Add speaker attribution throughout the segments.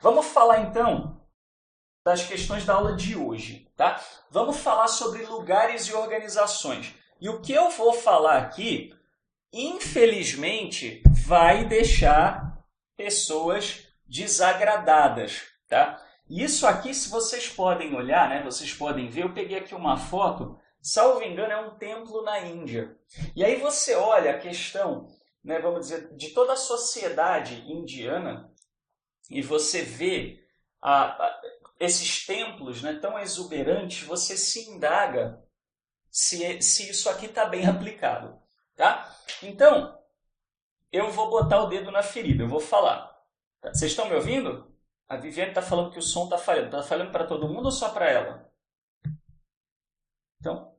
Speaker 1: Vamos falar então das questões da aula de hoje, tá? Vamos falar sobre lugares e organizações. E o que eu vou falar aqui, infelizmente, vai deixar pessoas desagradadas, tá? Isso aqui, se vocês podem olhar, né, vocês podem ver, eu peguei aqui uma foto, salvo engano, é um templo na Índia. E aí você olha a questão, né, vamos dizer, de toda a sociedade indiana e você vê esses templos, né, tão exuberantes, você se indaga se isso aqui está bem aplicado, tá? Então, eu vou botar o dedo na ferida, eu vou falar. Tá? Vocês estão me ouvindo? A Viviane está falando que o som está falhando. Está falhando para todo mundo ou só para ela? Então,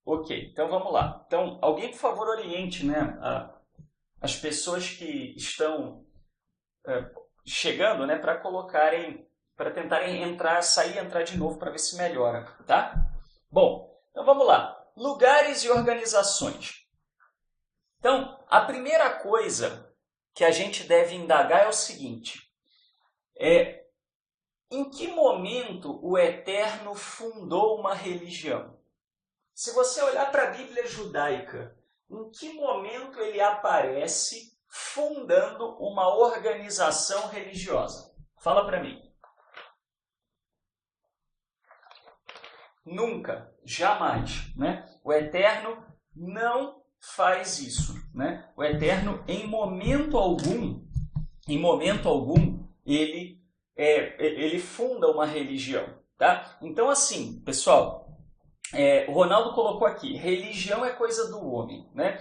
Speaker 1: ok, então vamos lá. Então, alguém, por favor, oriente, né, as pessoas que estão chegando, né, para colocarem, para tentarem entrar, sair e entrar de novo para ver se melhora, tá? Bom, então vamos lá. Lugares e organizações. Então, a primeira coisa que a gente deve indagar é o seguinte: em que momento o Eterno fundou uma religião? Se você olhar para a Bíblia judaica, em que momento ele aparece fundando uma organização religiosa? Fala para mim. Nunca, jamais, né? O Eterno não faz isso, né? O Eterno, em momento algum, ele funda uma religião, tá? Então, assim, pessoal, o Ronaldo colocou aqui, religião é coisa do homem, né?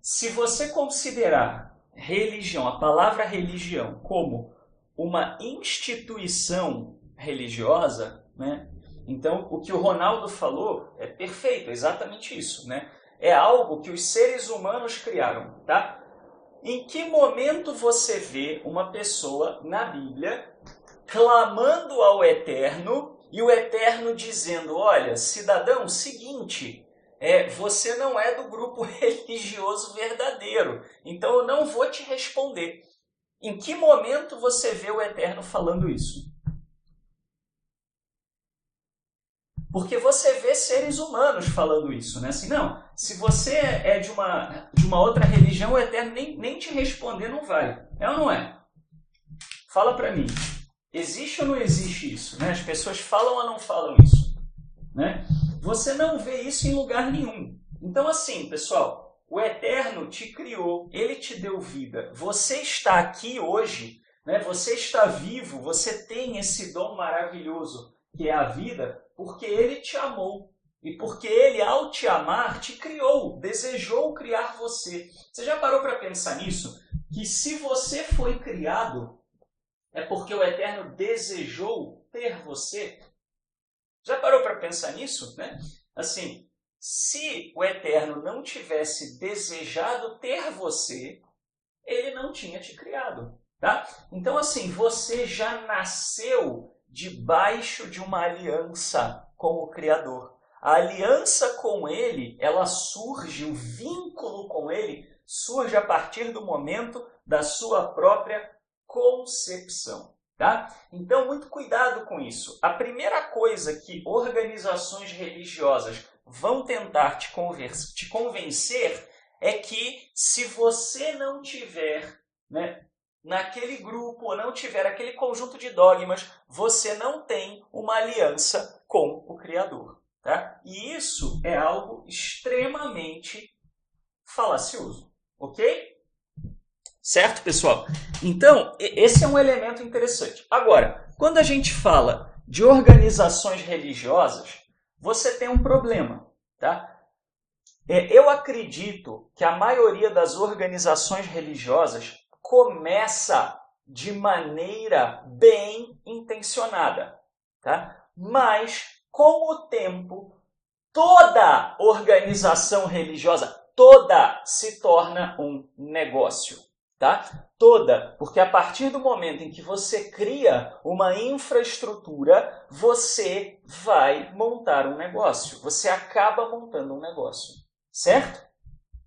Speaker 1: Se você considerar religião, a palavra religião, como uma instituição religiosa, né? Então, o que o Ronaldo falou é perfeito, é exatamente isso, né? É algo que os seres humanos criaram, tá? Em que momento você vê uma pessoa na Bíblia clamando ao Eterno e o Eterno dizendo, olha, cidadão, seguinte, você não é do grupo religioso verdadeiro, então eu não vou te responder. Em que momento você vê o Eterno falando isso? Porque você vê seres humanos falando isso, né? Assim, não, se você é de uma outra religião, o Eterno nem te responder não vai. É ou não é? Fala para mim. Existe ou não existe isso? Né? As pessoas falam ou não falam isso? Né? Você não vê isso em lugar nenhum. Então, assim, pessoal, o Eterno te criou, ele te deu vida. Você está aqui hoje, né? Você está vivo, você tem esse dom maravilhoso que é a vida, porque ele te amou. E porque ele, ao te amar, te criou, desejou criar você. Você já parou para pensar nisso? Que se você foi criado, é porque o Eterno desejou ter você? Já parou para pensar nisso? Né? Assim, se o Eterno não tivesse desejado ter você, ele não tinha te criado. Tá? Então, assim, você já nasceu debaixo de uma aliança com o Criador. A aliança com ele, ela surge, o vínculo com ele surge a partir do momento da sua própria concepção. Tá? Então, muito cuidado com isso. A primeira coisa que organizações religiosas vão tentar te convencer é que se você não tiver, né, naquele grupo ou não tiver aquele conjunto de dogmas, você não tem uma aliança com o Criador. Tá? E isso é algo extremamente falacioso. Ok? Certo, pessoal? Então, esse é um elemento interessante. Agora, quando a gente fala de organizações religiosas, você tem um problema. Tá? Eu acredito que a maioria das organizações religiosas começa de maneira bem intencionada, tá? Mas, com o tempo, toda organização religiosa, toda se torna um negócio, tá? Toda, porque a partir do momento em que você cria uma infraestrutura, você vai montar um negócio, você acaba montando um negócio, certo?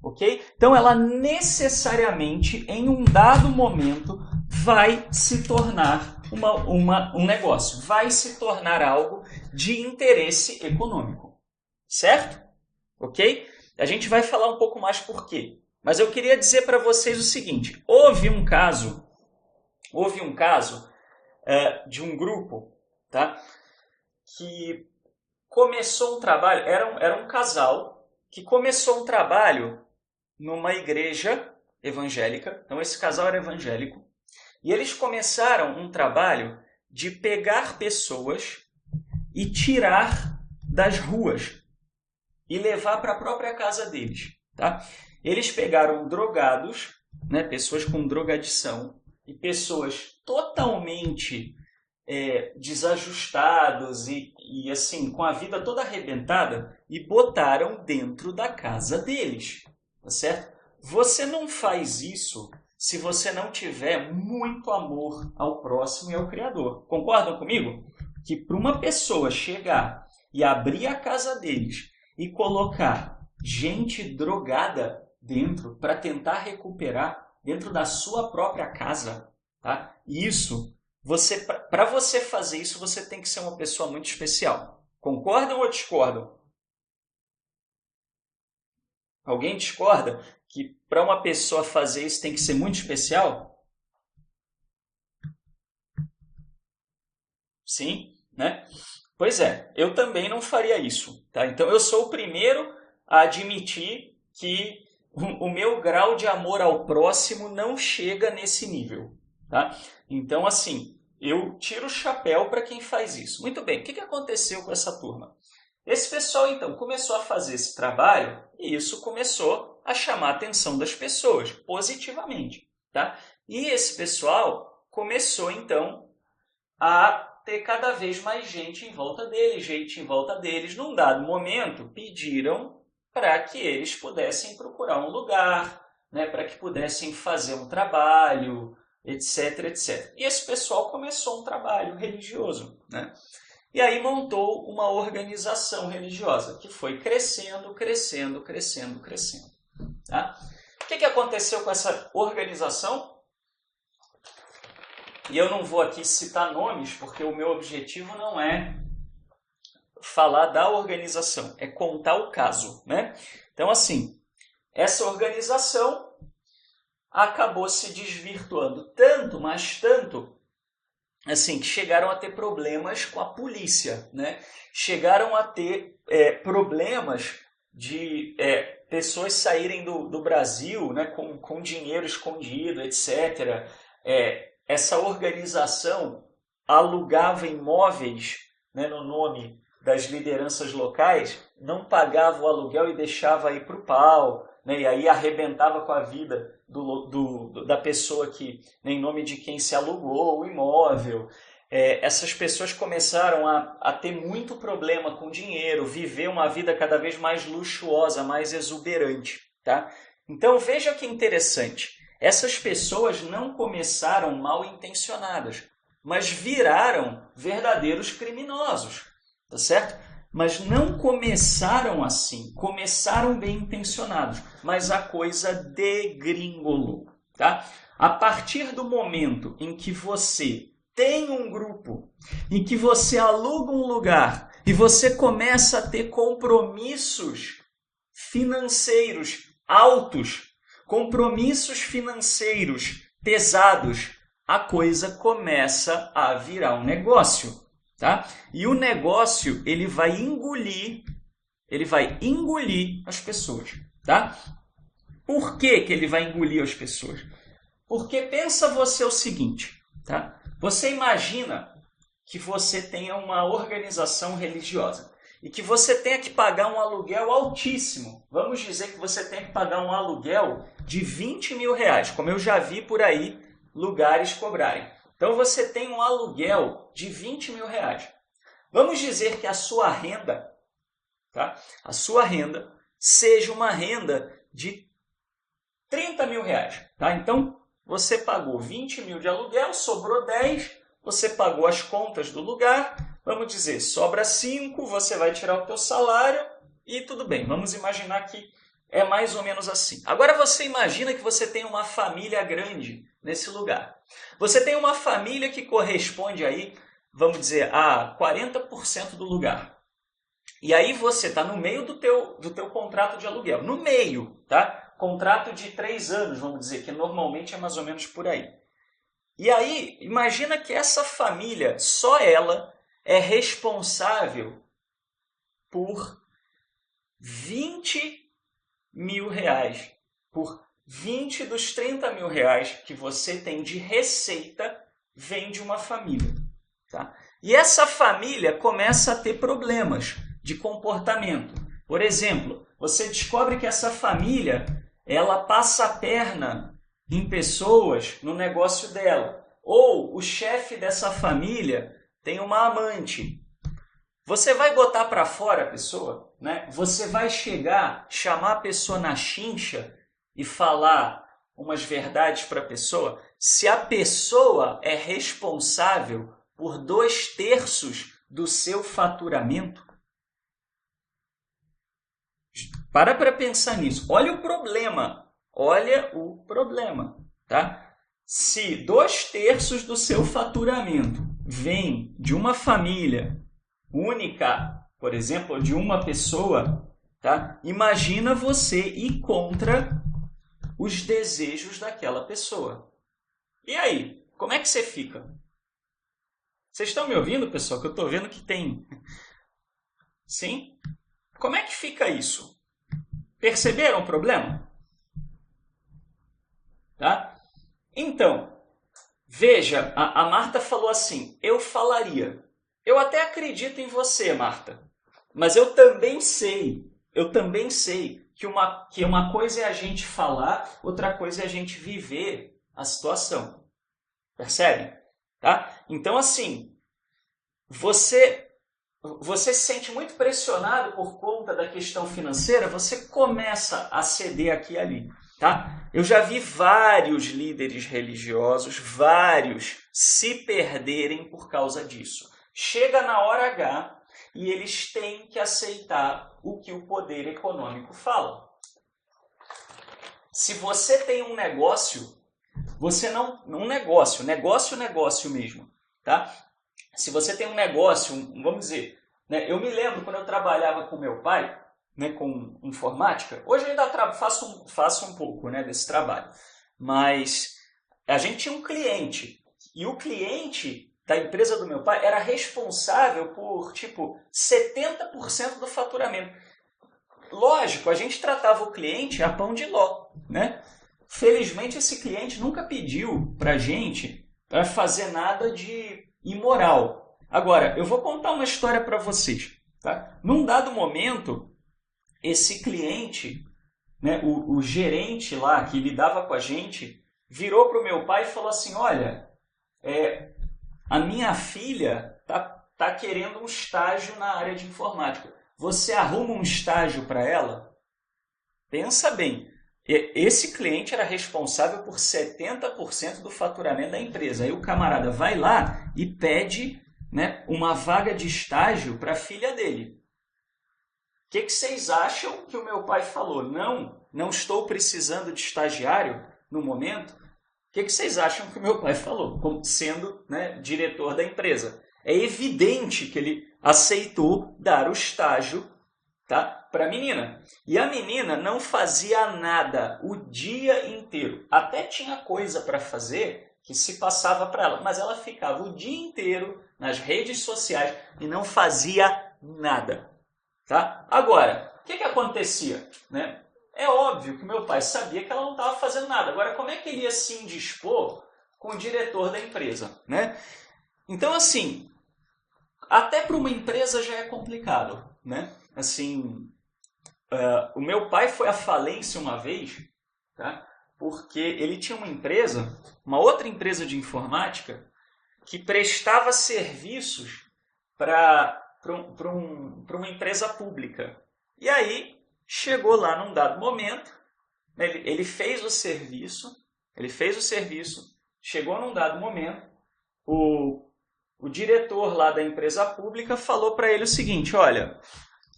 Speaker 1: ok? Então, ela necessariamente, em um dado momento, vai se tornar um negócio, vai se tornar algo de interesse econômico, certo? Ok? A gente vai falar um pouco mais por quê. Mas eu queria dizer para vocês o seguinte, houve um caso de um grupo, tá? Que começou um trabalho, era um casal que começou um trabalho numa igreja evangélica. Então, esse casal era evangélico. E eles começaram um trabalho de pegar pessoas e tirar das ruas e levar para a própria casa deles. Tá? Eles pegaram drogados, né, pessoas com drogadição, e pessoas totalmente desajustados e assim, com a vida toda arrebentada, e botaram dentro da casa deles. Tá certo? Você não faz isso se você não tiver muito amor ao próximo e ao Criador. Concordam comigo? Que para uma pessoa chegar e abrir a casa deles e colocar gente drogada dentro para tentar recuperar dentro da sua própria casa, tá? Isso, para você fazer isso, você tem que ser uma pessoa muito especial. Concordam ou discordam? Alguém discorda que para uma pessoa fazer isso tem que ser muito especial? Sim, né? Pois é, eu também não faria isso, tá? Então eu sou o primeiro a admitir que o meu grau de amor ao próximo não chega nesse nível, tá? Então, assim, eu tiro o chapéu para quem faz isso. Muito bem, o que aconteceu com essa turma? Esse pessoal, então, começou a fazer esse trabalho e isso começou a chamar a atenção das pessoas, positivamente, tá? E esse pessoal começou, então, a ter cada vez mais gente em volta deles. Num dado momento, pediram para que eles pudessem procurar um lugar, né, para que pudessem fazer um trabalho, etc, etc. E esse pessoal começou um trabalho religioso, né? E aí montou uma organização religiosa que foi crescendo. Tá? O que aconteceu com essa organização? E eu não vou aqui citar nomes, porque o meu objetivo não é falar da organização, é contar o caso, né? Então, assim, essa organização acabou se desvirtuando tanto, mas tanto, assim, que chegaram a ter problemas com a polícia, né? Chegaram a ter problemas de pessoas saírem do Brasil, né, com dinheiro escondido, etc. Essa organização alugava imóveis, né, no nome das lideranças locais, não pagava o aluguel e deixava aí para o pau, né, e aí arrebentava com a vida da pessoa que, né, em nome de quem se alugou o imóvel. Essas pessoas começaram a ter muito problema com dinheiro, viver uma vida cada vez mais luxuosa, mais exuberante. Tá? Então veja que interessante. Essas pessoas não começaram mal intencionadas, mas viraram verdadeiros criminosos, tá certo? Mas não começaram assim, começaram bem intencionados, mas a coisa degringolou, tá? A partir do momento em que você tem um grupo, em que você aluga um lugar e você começa a ter compromissos financeiros altos, compromissos financeiros pesados, a coisa começa a virar um negócio, tá? E o negócio, ele vai engolir as pessoas, tá? Por que ele vai engolir as pessoas? Porque pensa você o seguinte, tá? Você imagina que você tenha uma organização religiosa e que você tenha que pagar um aluguel altíssimo. Vamos dizer que você tenha que pagar um aluguel de 20 mil reais, como eu já vi por aí lugares cobrarem. Então você tem um aluguel de 20 mil reais. Vamos dizer que a sua renda, tá? A sua renda seja uma renda de 30 mil reais. Tá? Então você pagou 20 mil de aluguel, sobrou 10, você pagou as contas do lugar. Vamos dizer, sobra 5, você vai tirar o teu salário e tudo bem. Vamos imaginar que É mais ou menos assim. Agora você imagina que você tem uma família grande nesse lugar. Você tem uma família que corresponde aí, vamos dizer, a 40% do lugar. E aí você está no meio do teu contrato de aluguel. No meio, tá? Contrato de 3 anos, vamos dizer, que normalmente é mais ou menos por aí. E aí, imagina que essa família, só ela, é responsável por 20 mil reais. Por 20 dos 30 mil reais que você tem de receita, vem de uma família. Tá? E essa família começa a ter problemas de comportamento. Por exemplo, você descobre que essa família ela passa a perna em pessoas no negócio dela. Ou o chefe dessa família tem uma amante. Você vai botar para fora a pessoa, né? Você vai chegar, chamar a pessoa na chincha e falar umas verdades para a pessoa? Se a pessoa é responsável por 2/3 do seu faturamento? Para pensar nisso. Olha o problema. Olha o problema, tá? Se 2/3 do seu faturamento vem de uma família única, por exemplo, de uma pessoa, tá? Imagina você ir contra os desejos daquela pessoa. E aí, como é que você fica? Vocês estão me ouvindo, pessoal? Que eu estou vendo que tem... Sim? Como é que fica isso? Perceberam o problema? Tá? Então, veja, a Marta falou assim, eu falaria. Eu até acredito em você, Marta, mas eu também sei que uma coisa é a gente falar, outra coisa é a gente viver a situação. Percebe? Tá? Então, assim, você se sente muito pressionado por conta da questão financeira, você começa a ceder aqui e ali. Tá? Eu já vi vários líderes religiosos, vários, se perderem por causa disso. Chega na hora H e eles têm que aceitar o que o poder econômico fala. Se você tem um negócio, você não... Um negócio mesmo, tá? Se você tem um negócio, vamos dizer, né? Eu me lembro quando eu trabalhava com meu pai, né, com informática, hoje eu ainda faço um pouco, né, desse trabalho, mas a gente tinha um cliente, e o cliente da empresa do meu pai era responsável por, 70% do faturamento. Lógico, a gente tratava o cliente a pão de ló, né? Felizmente, esse cliente nunca pediu para a gente para fazer nada de imoral. Agora, eu vou contar uma história para vocês. Tá? Num dado momento, esse cliente, né, o gerente lá que lidava com a gente, virou para o meu pai e falou assim, olha, a minha filha tá querendo um estágio na área de informática. Você arruma um estágio para ela? Pensa bem, esse cliente era responsável por 70% do faturamento da empresa. Aí o camarada vai lá e pede, né, uma vaga de estágio para a filha dele. O que vocês acham que o meu pai falou? Não estou precisando de estagiário no momento. O que vocês acham que o meu pai falou, como sendo, né, diretor da empresa? É evidente que ele aceitou dar o estágio, tá, para a menina. E a menina não fazia nada o dia inteiro. Até tinha coisa para fazer que se passava para ela, mas ela ficava o dia inteiro nas redes sociais e não fazia nada. Tá? Agora, o que acontecia? Né? É óbvio que meu pai sabia que ela não estava fazendo nada. Agora, como é que ele ia se indispor com o diretor da empresa? Né? Então, assim, até para uma empresa já é complicado. Né? Assim, o meu pai foi à falência uma vez, tá? Porque ele tinha uma outra empresa de informática, que prestava serviços para uma empresa pública. E aí, chegou lá num dado momento, ele fez o serviço, chegou num dado momento, o diretor lá da empresa pública falou para ele o seguinte, olha,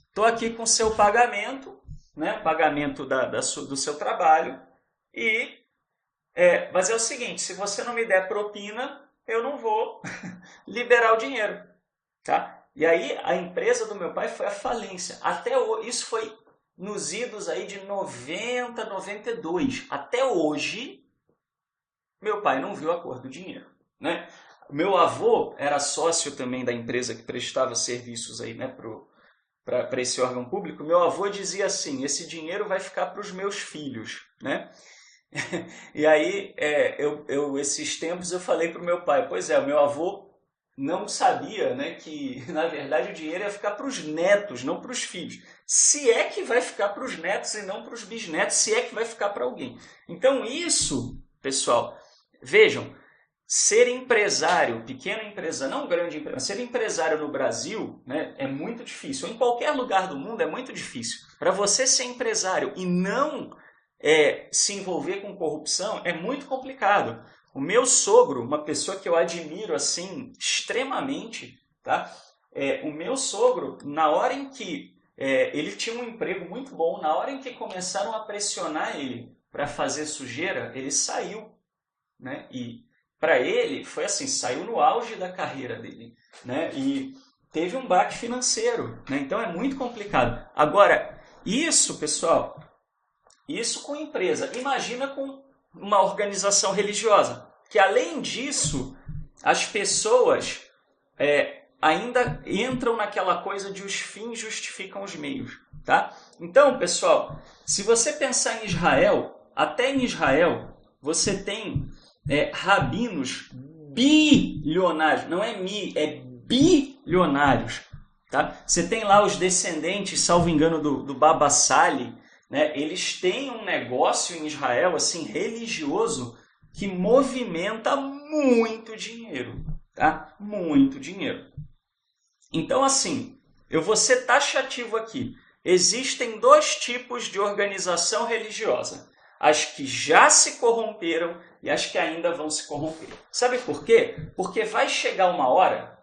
Speaker 1: estou aqui com o seu pagamento, né, o pagamento do seu trabalho, mas é o seguinte, se você não me der propina, eu não vou liberar o dinheiro. Tá? E aí a empresa do meu pai foi à falência. Até hoje, isso foi nos idos aí de 90, 92. Até hoje, meu pai não viu a cor do dinheiro. Né? Meu avô era sócio também da empresa que prestava serviços aí, né, para esse órgão público. Meu avô dizia assim, esse dinheiro vai ficar para os meus filhos. Né? E aí, esses tempos eu falei para o meu pai, pois é, o meu avô não sabia, né, que, na verdade, o dinheiro ia ficar para os netos, não para os filhos. Se é que vai ficar para os netos e não para os bisnetos, se é que vai ficar para alguém. Então, isso, pessoal, vejam, ser empresário, pequeno empresário, não grande empresário, ser empresário no Brasil, né, é muito difícil. Em qualquer lugar do mundo é muito difícil. Para você ser empresário e não se envolver com corrupção é muito complicado. O meu sogro, uma pessoa que eu admiro assim extremamente, tá? O meu sogro, na hora em que ele tinha um emprego muito bom, na hora em que começaram a pressionar ele para fazer sujeira, ele saiu, né? E para ele foi assim, saiu no auge da carreira dele, né? E teve um baque financeiro, né? Então é muito complicado. Agora, isso, pessoal, isso com empresa. Imagina com uma organização religiosa, que além disso, as pessoas ainda entram naquela coisa de os fins justificam os meios. Tá? Então, pessoal, se você pensar em Israel, até em Israel, você tem rabinos bilionários, não é bilionários. Tá? Você tem lá os descendentes, salvo engano, do Baba Sali, né? Eles têm um negócio em Israel assim religioso que movimenta muito dinheiro, tá? Muito dinheiro. Então, assim, eu vou ser taxativo aqui. Existem dois tipos de organização religiosa. As que já se corromperam e as que ainda vão se corromper. Sabe por quê? Porque vai chegar uma hora,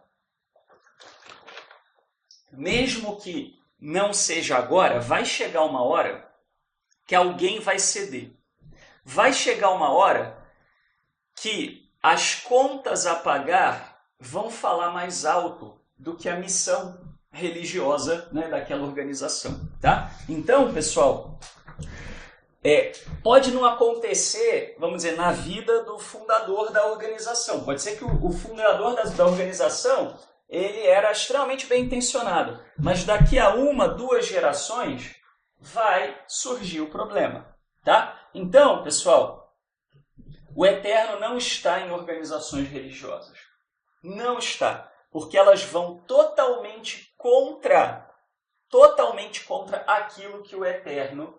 Speaker 1: mesmo que não seja agora, vai chegar uma hora que alguém vai ceder. Vai chegar uma hora que as contas a pagar vão falar mais alto do que a missão religiosa, né, daquela organização. Tá? Então, pessoal, pode não acontecer, vamos dizer, na vida do fundador da organização. Pode ser que o fundador da organização ele era extremamente bem intencionado, mas daqui a 1, 2 gerações vai surgir o problema. Tá? Então, pessoal, o Eterno não está em organizações religiosas. Não está. Porque elas vão totalmente contra aquilo que o Eterno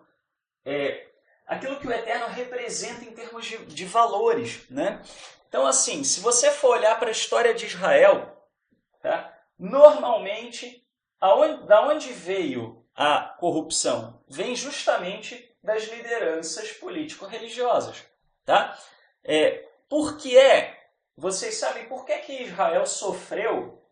Speaker 1: representa em termos de valores. Né? Então, assim, se você for olhar para a história de Israel, tá? Normalmente, da onde veio a corrupção? Vem justamente das lideranças político-religiosas. Tá? Vocês sabem por que Israel sofreu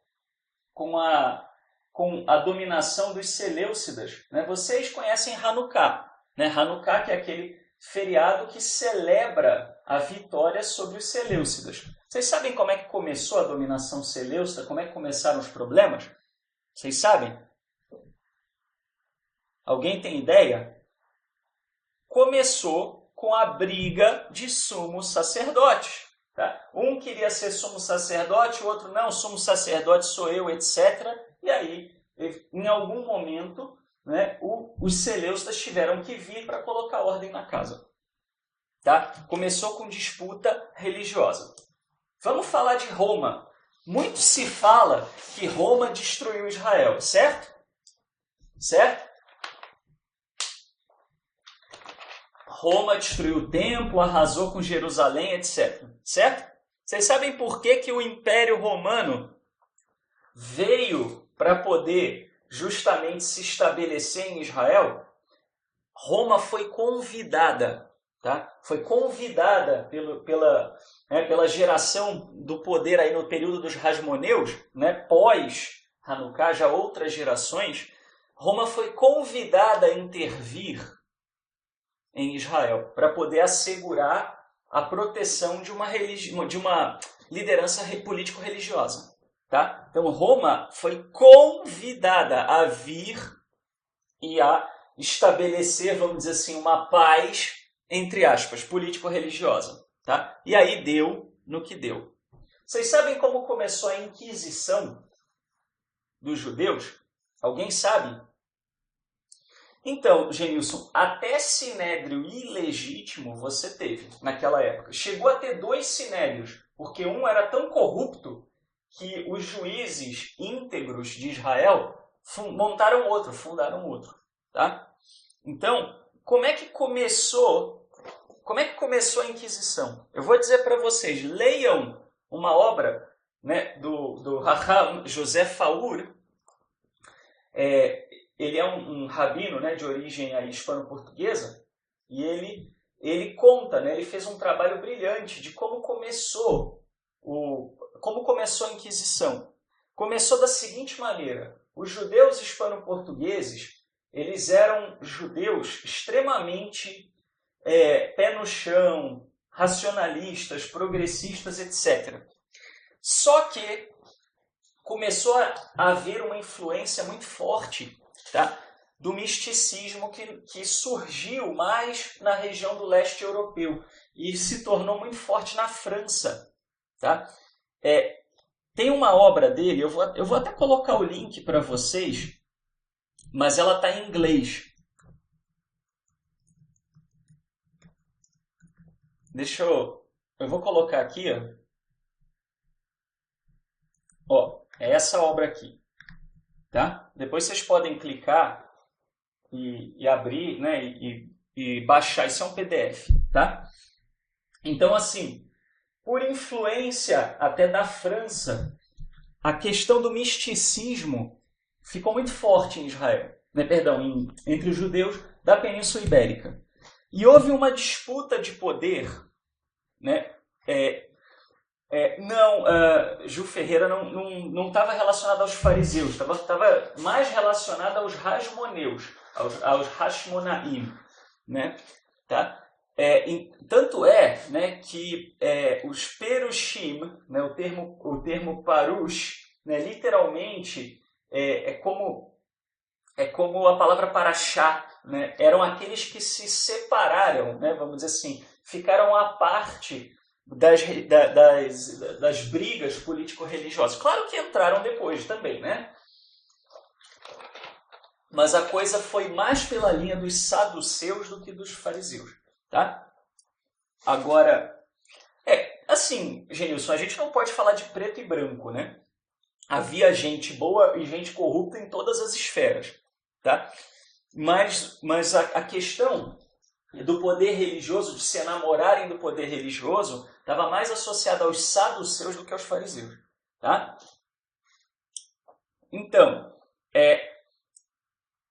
Speaker 1: com a dominação dos Seleucidas? Né? Vocês conhecem Hanukkah. Né? Hanukkah, que é aquele feriado que celebra a vitória sobre os Seleucidas. Vocês sabem como é que começou a dominação seleucida? Como é que começaram os problemas? Vocês sabem? Alguém tem ideia? Começou com a briga de sumos sacerdotes. Tá? Um queria ser sumo sacerdote, o outro não, sumo sacerdote sou eu, etc. E aí, em algum momento, né, os Seleucidas tiveram que vir para colocar ordem na casa. Tá? Começou com disputa religiosa. Vamos falar de Roma. Muito se fala que Roma destruiu Israel, certo? Certo? Roma destruiu o templo, arrasou com Jerusalém, etc. Certo? Vocês sabem por que o Império Romano veio para poder justamente se estabelecer em Israel? Roma foi convidada, tá? Foi convidada pela geração do poder aí no período dos Hasmoneus, né? Pós Hanukkah, já outras gerações. Roma foi convidada a intervir em Israel para poder assegurar a proteção de uma liderança político-religiosa. Tá? Então, Roma foi convidada a vir e a estabelecer, vamos dizer assim, uma paz, entre aspas, político-religiosa. Tá? E aí deu no que deu. Vocês sabem como começou a Inquisição dos judeus? Alguém sabe? Então, Genilson, até sinédrio ilegítimo você teve naquela época. Chegou a ter 2 sinédrios, porque um era tão corrupto que os juízes íntegros de Israel fundaram outro. Tá? Então, como é que começou a Inquisição? Eu vou dizer para vocês, leiam uma obra, né, do Raham José Faur. Ele é um rabino, né, de origem hispano-portuguesa, e ele conta, né, ele fez um trabalho brilhante de como começou a Inquisição. Começou da seguinte maneira: os judeus hispano-portugueses, eles eram judeus extremamente pé no chão, racionalistas, progressistas, etc. Só que começou a haver uma influência muito forte, tá, do misticismo que surgiu mais na região do leste europeu e se tornou muito forte na França. Tá? Tem uma obra dele, eu vou até colocar o link para vocês, mas ela está em inglês. Eu vou colocar aqui, ó, é essa obra aqui, tá? Depois vocês podem clicar e abrir, né, e baixar. Isso é um PDF, tá? Então, assim, por influência até da França, a questão do misticismo ficou muito forte em Israel, né? Entre os judeus da Península Ibérica. E houve uma disputa de poder, né? Gil Ferreira não estava relacionado aos fariseus, estava mais relacionado aos Hasmoneus, aos Hashmonaim, né? Tá? Tanto né, que os Perushim, né, o termo Parush, né, literalmente é como a palavra Parashá, né, eram aqueles que se separaram, né, vamos dizer assim, ficaram à parte das brigas político-religiosas. Claro que entraram depois também, né? Mas a coisa foi mais pela linha dos saduceus do que dos fariseus, tá? Agora, assim, Genilson, a gente não pode falar de preto e branco, né? Havia gente boa e gente corrupta em todas as esferas, tá? Mas a questão do poder religioso, de se enamorarem do poder religioso, estava mais associada aos saduceus do que aos fariseus, tá? Então,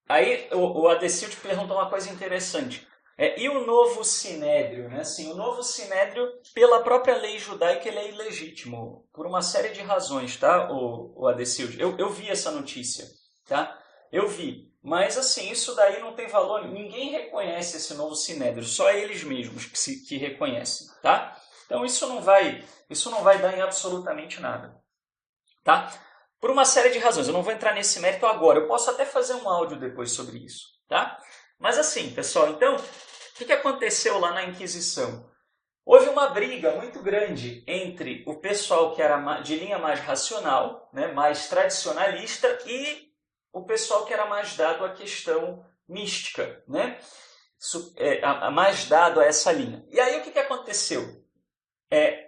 Speaker 1: aí o Adecilde perguntou uma coisa interessante. E o novo sinédrio? Né? Assim, o novo sinédrio, pela própria lei judaica, ele é ilegítimo, por uma série de razões, tá, o Adecilde? Eu vi essa notícia, tá? Eu vi. Mas, assim, isso daí não tem valor. Ninguém reconhece esse novo sinédrio, só eles mesmos que reconhecem, tá? Então, isso não vai dar em absolutamente nada, tá? Por uma série de razões. Eu não vou entrar nesse mérito agora. Eu posso até fazer um áudio depois sobre isso, tá? Mas, assim, pessoal, então, o que aconteceu lá na Inquisição? Houve uma briga muito grande entre o pessoal que era de linha mais racional, né, mais tradicionalista, e o pessoal que era mais dado à questão mística, né? Mais dado a essa linha. E aí o que aconteceu?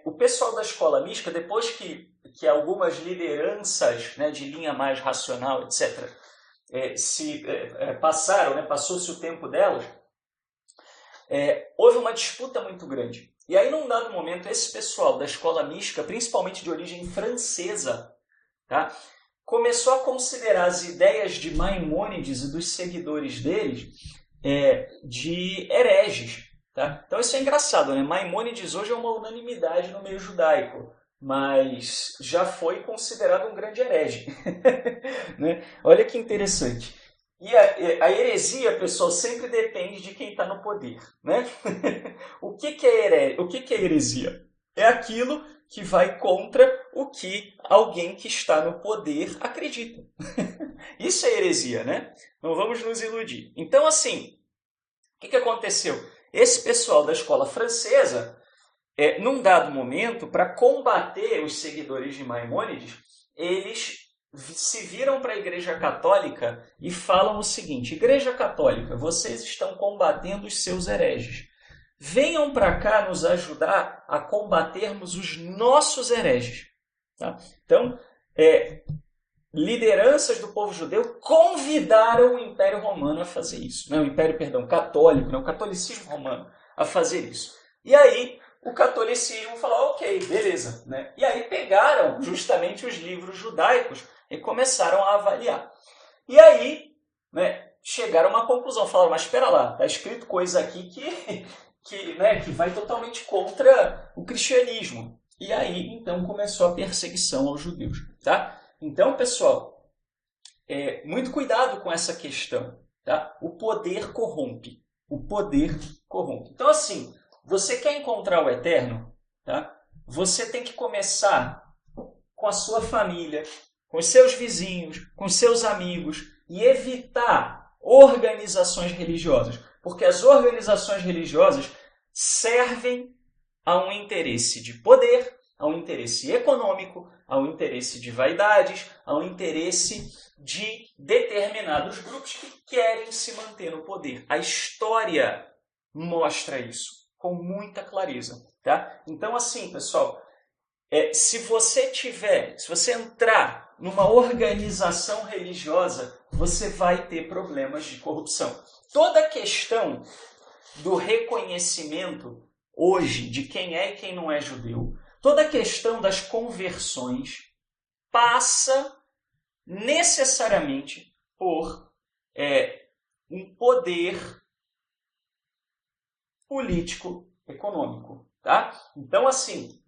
Speaker 1: O pessoal da escola mística, depois que algumas lideranças, né, de linha mais racional, etc., passaram, né, passou-se o tempo delas, houve uma disputa muito grande. E aí, num dado momento, esse pessoal da escola mística, principalmente de origem francesa, tá, começou a considerar as ideias de Maimônides e dos seguidores deles de hereges. Tá? Então isso é engraçado, né? Maimônides hoje é uma unanimidade no meio judaico, mas já foi considerado um grande herege. Né? Olha que interessante. E a heresia, pessoal, sempre depende de quem está no poder, né? O que é heresia? É aquilo que vai contra o que alguém que está no poder acredita. Isso é heresia, né? Não vamos nos iludir. Então, assim, o que aconteceu? Esse pessoal da escola francesa, num dado momento, para combater os seguidores de Maimônides, eles se viram para a Igreja Católica e falam o seguinte: Igreja Católica, vocês estão combatendo os seus hereges. Venham para cá nos ajudar a combatermos os nossos hereges. Tá? Então, lideranças do povo judeu convidaram o Império Romano a fazer isso. Né? O Império, Católico, né? O catolicismo romano a fazer isso. E aí, o catolicismo falou, ok, beleza. Né? E aí pegaram justamente os livros judaicos e começaram a avaliar. E aí, né, chegaram a uma conclusão. Falaram, mas espera lá, está escrito coisa aqui que vai totalmente contra o cristianismo. E aí, então, começou a perseguição aos judeus. Tá? Então, pessoal, muito cuidado com essa questão. Tá? O poder corrompe. O poder corrompe. Então, assim, você quer encontrar o eterno? Tá? Você tem que começar com a sua família, com os seus vizinhos, com os seus amigos e evitar organizações religiosas. Porque as organizações religiosas servem a um interesse de poder, a um interesse econômico, a um interesse de vaidades, a um interesse de determinados grupos que querem se manter no poder. A história mostra isso com muita clareza. Tá? Então, assim, pessoal, se você entrar numa organização religiosa, você vai ter problemas de corrupção. Toda a questão do reconhecimento hoje de quem é e quem não é judeu, toda a questão das conversões passa necessariamente por um poder político-econômico. Tá? Então, assim,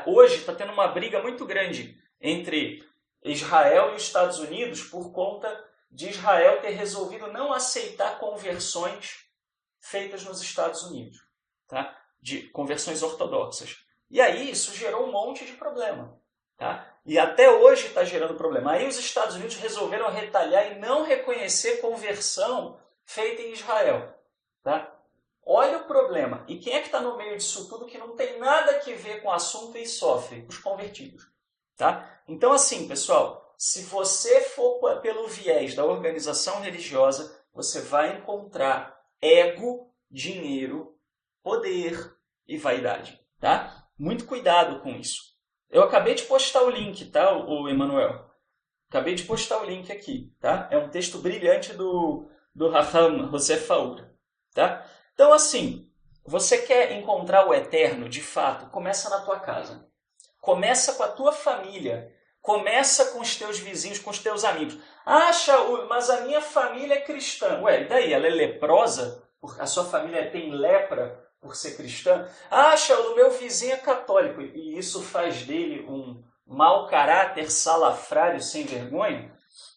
Speaker 1: hoje está tendo uma briga muito grande entre Israel e os Estados Unidos por conta de Israel ter resolvido não aceitar conversões feitas nos Estados Unidos, tá? De conversões ortodoxas. E aí isso gerou um monte de problema. Tá? E até hoje está gerando problema. Aí os Estados Unidos resolveram retalhar e não reconhecer conversão feita em Israel. Tá? Olha o problema. E quem é que está no meio disso tudo que não tem nada a ver com o assunto e sofre? Os convertidos. Tá? Então, assim, pessoal, se você for pelo viés da organização religiosa, você vai encontrar ego, dinheiro, poder e vaidade. Tá? Muito cuidado com isso. Eu acabei de postar o link, tá, o Emanuel? Acabei de postar o link aqui. Tá? É um texto brilhante do Raham José Faura. Tá? Então, assim, você quer encontrar o eterno, de fato, começa na tua casa. Começa com a tua família. Começa com os teus vizinhos, com os teus amigos. Mas a minha família é cristã. Ué, e daí? Ela é leprosa? A sua família tem lepra por ser cristã? O meu vizinho é católico. E isso faz dele um mau caráter, salafrário, sem vergonha?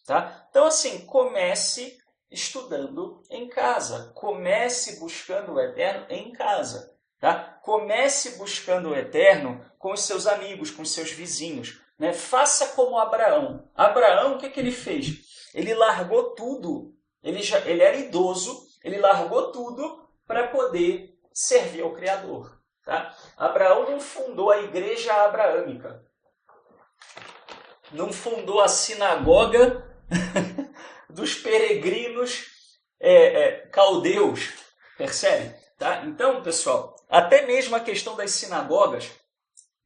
Speaker 1: Tá? Então, assim, comece estudando em casa. Comece buscando o eterno em casa. Tá? Comece buscando o eterno com os seus amigos, com os seus vizinhos. Né? Faça como Abraão. Abraão, o que ele fez? Ele largou tudo. Ele era idoso, ele largou tudo para poder servir ao Criador. Tá? Abraão não fundou a igreja abraâmica. Não fundou a sinagoga dos peregrinos caldeus. Percebe? Tá? Então, pessoal, até mesmo a questão das sinagogas,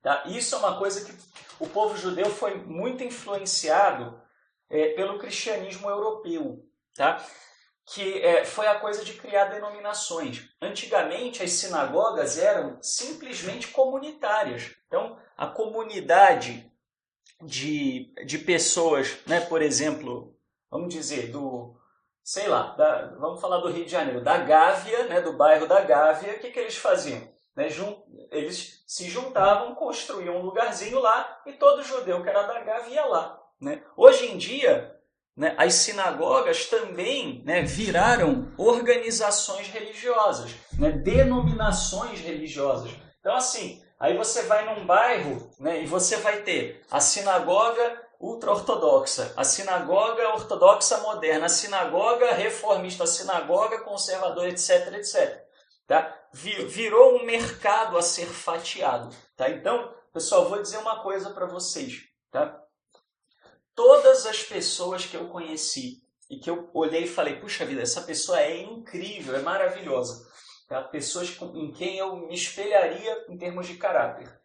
Speaker 1: tá? Isso é uma coisa que o povo judeu foi muito influenciado pelo cristianismo europeu, tá? Que foi a coisa de criar denominações. Antigamente, as sinagogas eram simplesmente comunitárias. Então, a comunidade de pessoas, né, por exemplo, vamos dizer, vamos falar do Rio de Janeiro, da Gávea, né, do bairro da Gávea, o que eles faziam? Né, eles se juntavam, construíam um lugarzinho lá e todo judeu que era da Gávea ia lá. Né? Hoje em dia, né, as sinagogas também, né, viraram organizações religiosas, né, denominações religiosas. Então, assim, aí você vai num bairro, né, e você vai ter a sinagoga ultra-ortodoxa, a sinagoga ortodoxa moderna, a sinagoga reformista, a sinagoga conservadora, etc, etc. Tá? Virou um mercado a ser fatiado. Tá? Então, pessoal, vou dizer uma coisa para vocês. Tá? Todas as pessoas que eu conheci e que eu olhei e falei, puxa vida, essa pessoa é incrível, é maravilhosa. Tá? Pessoas em quem eu me espelharia em termos de caráter.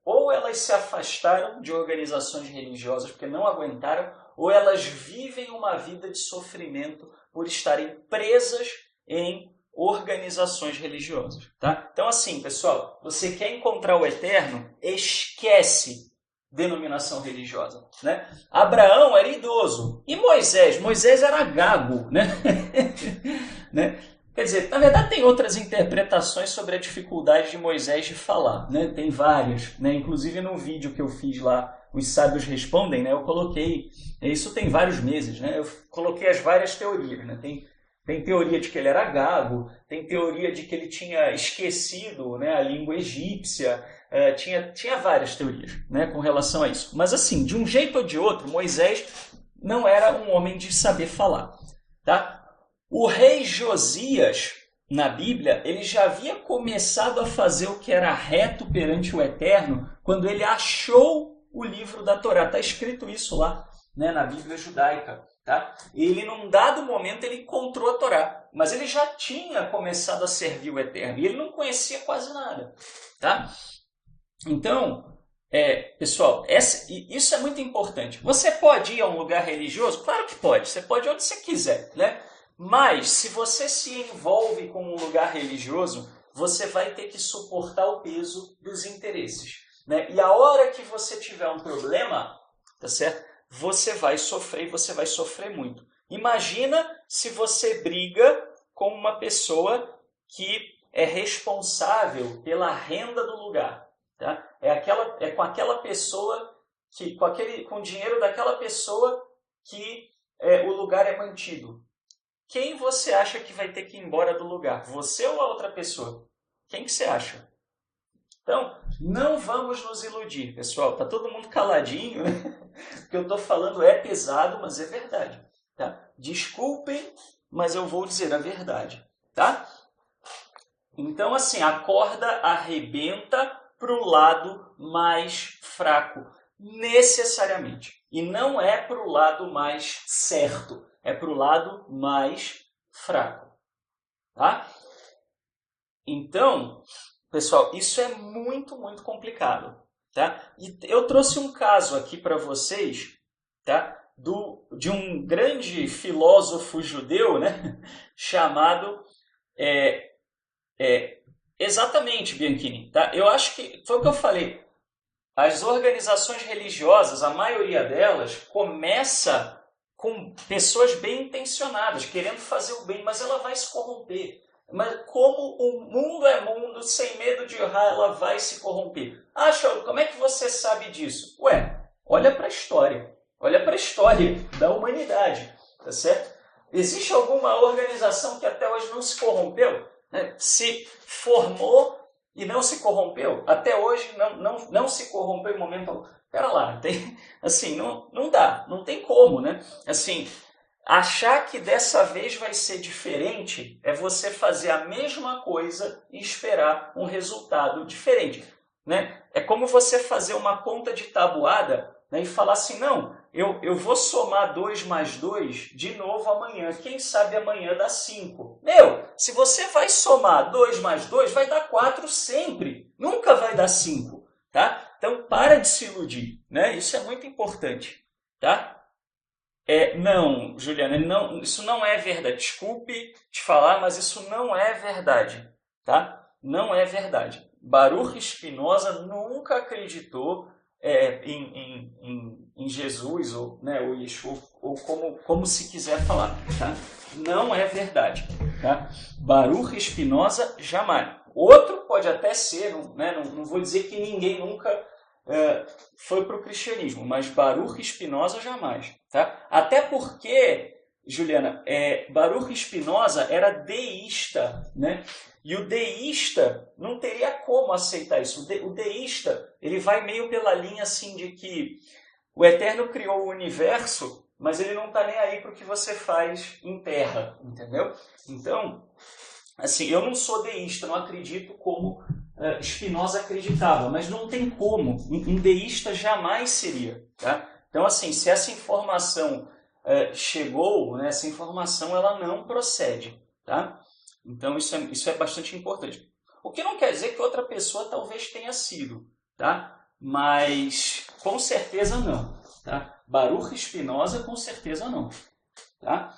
Speaker 1: Ou elas se afastaram de organizações religiosas porque não aguentaram, ou elas vivem uma vida de sofrimento por estarem presas em organizações religiosas. Tá? Então, assim, pessoal, você quer encontrar o eterno? Esquece denominação religiosa. Né? Abraão era idoso. E Moisés? Moisés era gago. Né? né? Quer dizer, na verdade tem outras interpretações sobre a dificuldade de Moisés de falar, né? Tem várias, né? Inclusive no vídeo que eu fiz lá, Os Sábios Respondem, né? Eu coloquei, isso tem vários meses, né? Eu coloquei as várias teorias, né? Tem teoria de que ele era gago, tem teoria de que ele tinha esquecido, né, a língua egípcia, tinha várias teorias, né, com relação a isso. Mas assim, de um jeito ou de outro, Moisés não era um homem de saber falar, tá? O rei Josias, na Bíblia, ele já havia começado a fazer o que era reto perante o Eterno quando ele achou o livro da Torá. Está escrito isso lá, né, na Bíblia judaica. Tá? Ele, num dado momento, ele encontrou a Torá, mas ele já tinha começado a servir o Eterno e ele não conhecia quase nada. Tá? Então, pessoal, isso é muito importante. Você pode ir a um lugar religioso? Claro que pode. Você pode ir onde você quiser, né? Mas, se você se envolve com um lugar religioso, você vai ter que suportar o peso dos interesses. Né? E a hora que você tiver um problema, tá certo? Você vai sofrer e você vai sofrer muito. Imagina se você briga com uma pessoa que é responsável pela renda do lugar. Tá? É com aquela pessoa, com o dinheiro daquela pessoa que o lugar é mantido. Quem você acha que vai ter que ir embora do lugar? Você ou a outra pessoa? Quem que você acha? Então, não vamos nos iludir, pessoal. Tá todo mundo caladinho, né? O que eu estou falando é pesado, mas é verdade. Tá? Desculpem, mas eu vou dizer a verdade. Tá? Então, assim, a corda arrebenta para o lado mais fraco, necessariamente. E não é para o lado mais certo, é para o lado mais fraco. Tá? Então, pessoal, isso é muito, muito complicado. Tá? E eu trouxe um caso aqui para vocês, tá? De um grande filósofo judeu, né? chamado... exatamente, Bianchini. Tá? Eu acho que foi o que eu falei. As organizações religiosas, a maioria delas, começa com pessoas bem intencionadas, querendo fazer o bem, mas ela vai se corromper. Mas como o mundo é mundo, sem medo de errar, ela vai se corromper. Ah, Shaul, como é que você sabe disso? Ué, olha para a história. Olha para a história da humanidade. Tá certo? Existe alguma organização que até hoje não se corrompeu? Né? Se formou e não se corrompeu? Até hoje não se corrompeu em momento algum. Pera lá, assim, não dá, não tem como, né? Assim, achar que dessa vez vai ser diferente é você fazer a mesma coisa e esperar um resultado diferente. Né? É como você fazer uma conta de tabuada, né, e falar assim, não, eu vou somar 2 mais 2 de novo amanhã. Quem sabe amanhã dá 5. Se você vai somar 2 mais 2, vai dar 4 sempre. Nunca vai dar 5. Tá? Então, para de se iludir. Né? Isso é muito importante. Tá? Não, Juliana, isso não é verdade. Desculpe te falar, mas isso não é verdade. Tá? Não é verdade. Baruch Spinoza nunca acreditou em Jesus, ou, né, ou Yeshua, ou como se quiser falar. Tá? Não é verdade. Tá? Baruch Spinoza jamais. Outro pode até ser, né, não vou dizer que ninguém nunca foi para o cristianismo, mas Baruch Spinoza jamais. Tá? Até porque, Juliana, Baruch Spinoza era deísta, né? E o deísta não teria como aceitar isso. O deísta, ele vai meio pela linha assim de que o Eterno criou o universo, mas ele não está nem aí para o que você faz em terra, entendeu? Então, assim, eu não sou deísta, não acredito como Spinoza acreditava, mas não tem como. Um deísta jamais seria. Tá? Então, assim, se essa informação chegou, né, essa informação ela não procede. Tá? Então, isso é bastante importante. O que não quer dizer que outra pessoa talvez tenha sido, tá? Mas com certeza não. Tá? Baruch Spinoza, com certeza não. Tá?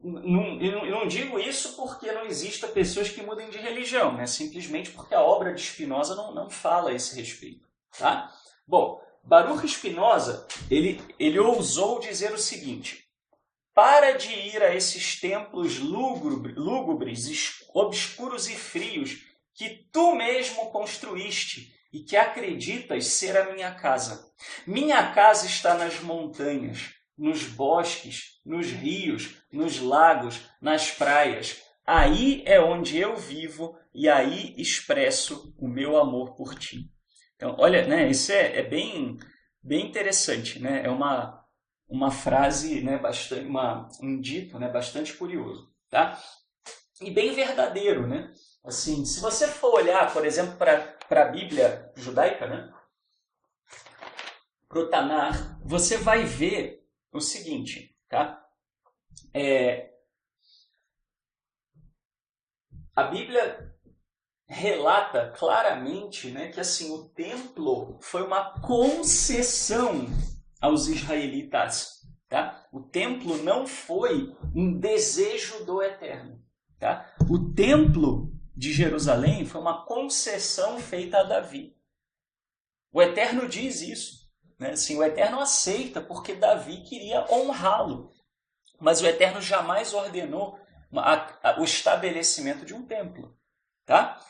Speaker 1: Não digo isso porque não existam pessoas que mudem de religião, né? Simplesmente porque a obra de Spinoza não fala a esse respeito. Tá? Bom, Baruch Spinoza ele ousou dizer o seguinte: para de ir a esses templos lúgubres, obscuros e frios que tu mesmo construíste e que acreditas ser a minha casa. Minha casa está nas montanhas, nos bosques, nos rios, nos lagos, nas praias. Aí é onde eu vivo e aí expresso o meu amor por ti. Então, olha, né, isso é bem interessante, né? É uma frase, né, um dito, né, bastante curioso, tá? E bem verdadeiro, né? Assim, se você for olhar, por exemplo, para a Bíblia judaica, né, para o Tanar, você vai ver o seguinte, tá? A Bíblia relata claramente, né, que assim, o templo foi uma concessão aos israelitas. Tá? O templo não foi um desejo do Eterno. Tá? O templo de Jerusalém foi uma concessão feita a Davi. O Eterno diz isso. Né? Assim, o Eterno aceita porque Davi queria honrá-lo. Mas o Eterno jamais ordenou o estabelecimento de um templo. Tá?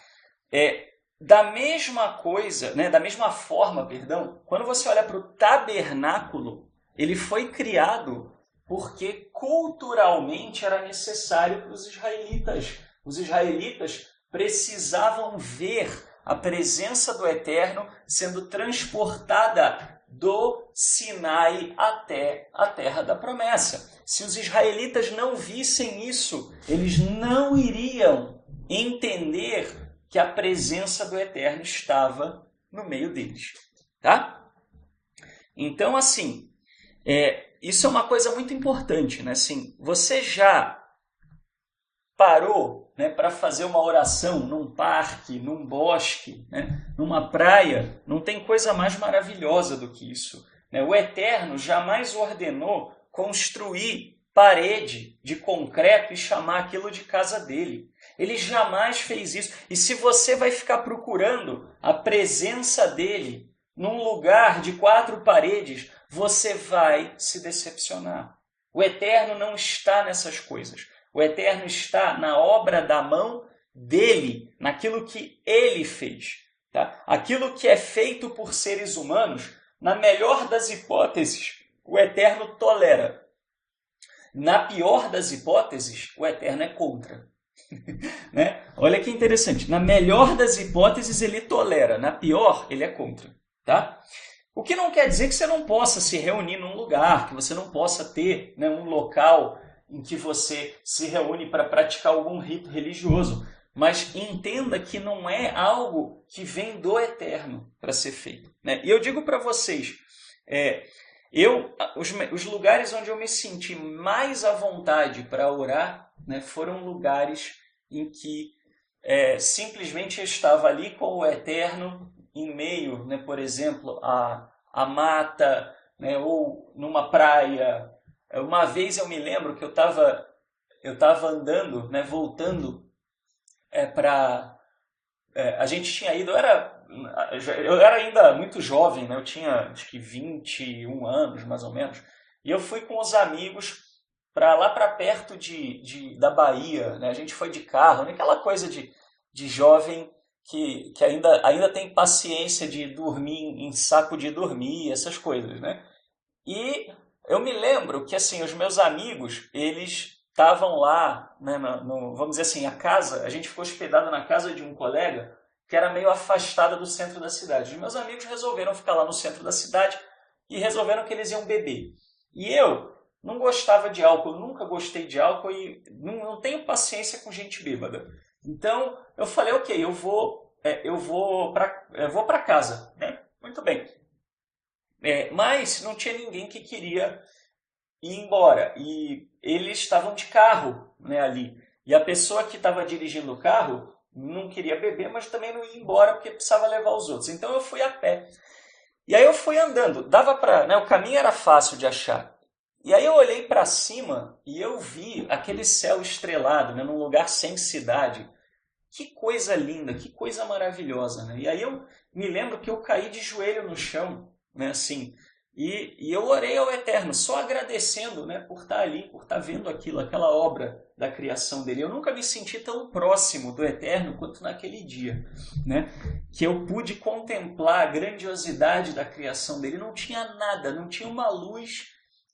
Speaker 1: Da mesma coisa, né, da mesma forma, perdão, quando você olha para o tabernáculo, ele foi criado porque culturalmente era necessário para os israelitas. Os israelitas precisavam ver a presença do Eterno sendo transportada do Sinai até a terra da promessa. Se os israelitas não vissem isso, eles não iriam entender que a presença do Eterno estava no meio deles. Tá? Então, assim, isso é uma coisa muito importante. Né? Assim, você já parou, né, para fazer uma oração num parque, num bosque, né, numa praia? Não tem coisa mais maravilhosa do que isso. Né? O Eterno jamais ordenou construir parede de concreto e chamar aquilo de casa dele. Ele jamais fez isso. E se você vai ficar procurando a presença dele num lugar de 4 paredes, você vai se decepcionar. O Eterno não está nessas coisas. O Eterno está na obra da mão dele, naquilo que ele fez. Tá? Aquilo que é feito por seres humanos, na melhor das hipóteses, o Eterno tolera. Na pior das hipóteses, o Eterno é contra. Né? Olha que interessante. Na melhor das hipóteses, ele tolera. Na pior, ele é contra. Tá? O que não quer dizer que você não possa se reunir num lugar, que você não possa ter, né, um local em que você se reúne para praticar algum rito religioso. Mas entenda que não é algo que vem do Eterno para ser feito. Né? E eu digo para vocês, os lugares onde eu me senti mais à vontade para orar, né, foram lugares em que simplesmente eu estava ali com o Eterno em meio, né, por exemplo, a mata, né, ou numa praia. Uma vez eu me lembro que eu estava andando, né, voltando para... a gente tinha ido... Eu era ainda muito jovem, né, eu tinha acho que 21 anos, mais ou menos. E eu fui com os amigos lá para perto da Bahia. Né, a gente foi de carro, né, aquela coisa de jovem que ainda tem paciência de dormir em saco de dormir, essas coisas, né? E eu me lembro que assim, os meus amigos, eles estavam lá, né, vamos dizer assim, a gente ficou hospedado na casa de um colega que era meio afastada do centro da cidade. Os meus amigos resolveram ficar lá no centro da cidade e resolveram que eles iam beber. E eu não gostava de álcool, nunca gostei de álcool e não tenho paciência com gente bêbada. Então eu falei, ok, eu vou para casa, né? Muito bem. Mas não tinha ninguém que queria ir embora. E eles estavam de carro, né, ali. E a pessoa que estava dirigindo o carro não queria beber, mas também não ia embora porque precisava levar os outros. Então eu fui a pé. E aí eu fui andando. O caminho era fácil de achar. E aí eu olhei para cima e eu vi aquele céu estrelado, né, num lugar sem cidade. Que coisa linda, que coisa maravilhosa, né? E aí eu me lembro que eu caí de joelho no chão, né, assim, e eu orei ao Eterno, só agradecendo, né, por estar ali, por estar vendo aquilo, aquela obra da criação dele. Eu nunca me senti tão próximo do Eterno quanto naquele dia, né, que eu pude contemplar a grandiosidade da criação dele. Não tinha nada, não tinha uma luz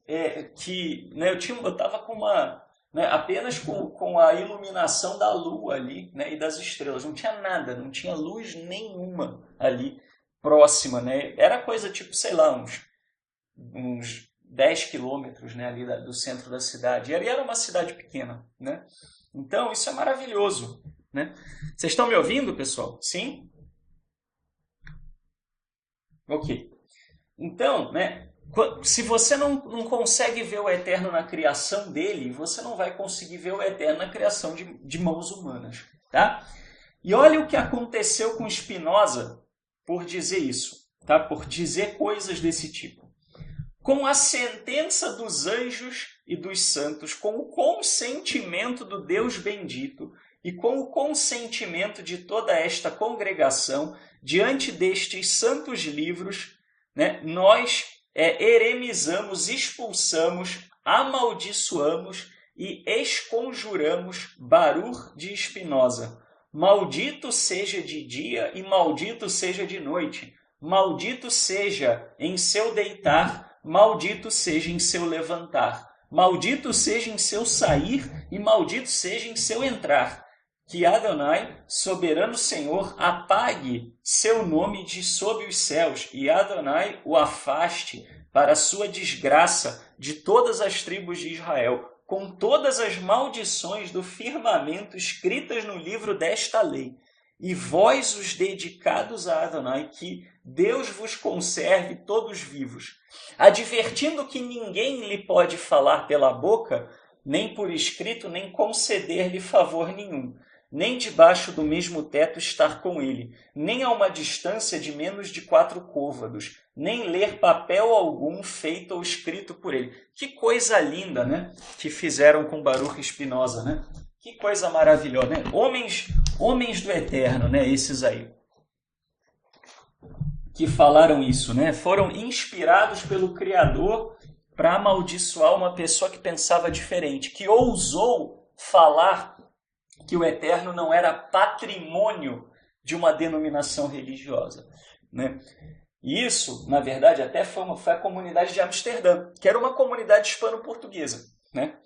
Speaker 1: né, eu estava com uma... Né, apenas com a iluminação da lua ali, né, e das estrelas. Não tinha nada, não tinha luz nenhuma ali próxima. Né? Era coisa tipo, sei lá, uns 10 quilômetros, né, ali do centro da cidade. E ali era uma cidade pequena. Né? Então, isso é maravilhoso. Né? Vocês estão me ouvindo, pessoal? Sim? Ok. Então, né, se você não consegue ver o Eterno na criação dele, você não vai conseguir ver o Eterno na criação de mãos humanas. Tá? E olha o que aconteceu com Spinoza por dizer isso, tá? Por dizer coisas desse tipo. Com a sentença dos anjos e dos santos, com o consentimento do Deus bendito e com o consentimento de toda esta congregação, diante destes santos livros, né, nós eremizamos, expulsamos, amaldiçoamos e esconjuramos Baruch de Spinoza. Maldito seja de dia e maldito seja de noite. Maldito seja em seu deitar, maldito seja em seu levantar. Maldito seja em seu sair e maldito seja em seu entrar. Que Adonai, soberano Senhor, apague seu nome de sob os céus e Adonai o afaste para a sua desgraça de todas as tribos de Israel, com todas as maldições do firmamento escritas no livro desta lei. E vós, os dedicados a Adonai, que Deus vos conserve todos vivos, advertindo que ninguém lhe pode falar pela boca, nem por escrito, nem conceder-lhe favor nenhum, nem debaixo do mesmo teto estar com ele, nem a uma distância de menos de 4 côvados, nem ler papel algum feito ou escrito por ele. Que coisa linda, né? Que fizeram com Baruch Spinoza, né? Que coisa maravilhosa, né? Homens do Eterno, né? Esses aí que falaram isso, né? Foram inspirados pelo Criador para amaldiçoar uma pessoa que pensava diferente, que ousou falar que o Eterno não era patrimônio de uma denominação religiosa, né? E isso, na verdade, até foi a comunidade de Amsterdã, que era uma comunidade hispano-portuguesa, né?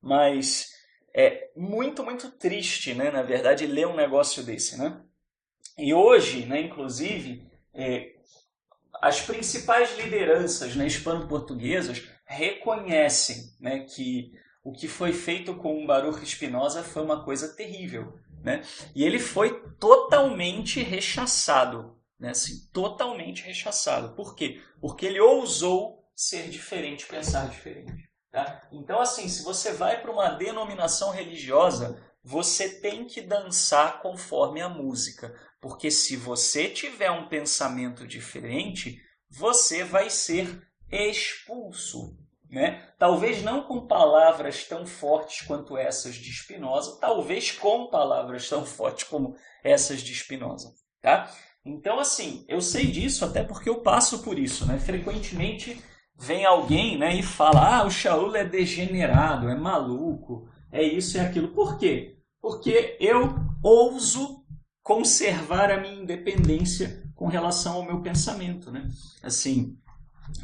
Speaker 1: Mas é muito, muito triste, né, na verdade, ler um negócio desse, né? E hoje, né, inclusive, as principais lideranças, né, hispano-portuguesas reconhecem, né, que o que foi feito com o Baruch Spinoza foi uma coisa terrível, né? E ele foi totalmente rechaçado, né? Assim, totalmente rechaçado. Por quê? Porque ele ousou ser diferente, pensar diferente. Tá? Então, assim, se você vai para uma denominação religiosa, você tem que dançar conforme a música. Porque se você tiver um pensamento diferente, você vai ser expulso. Né? Talvez não com palavras tão fortes quanto essas de Spinoza, talvez com palavras tão fortes como essas de Spinoza. Tá? Então, assim, eu sei disso até porque eu passo por isso. Né? Frequentemente vem alguém, né, e fala: o Shaul é degenerado, é maluco, é isso e aquilo. Por quê? Porque eu ouso conservar a minha independência com relação ao meu pensamento, né? Assim,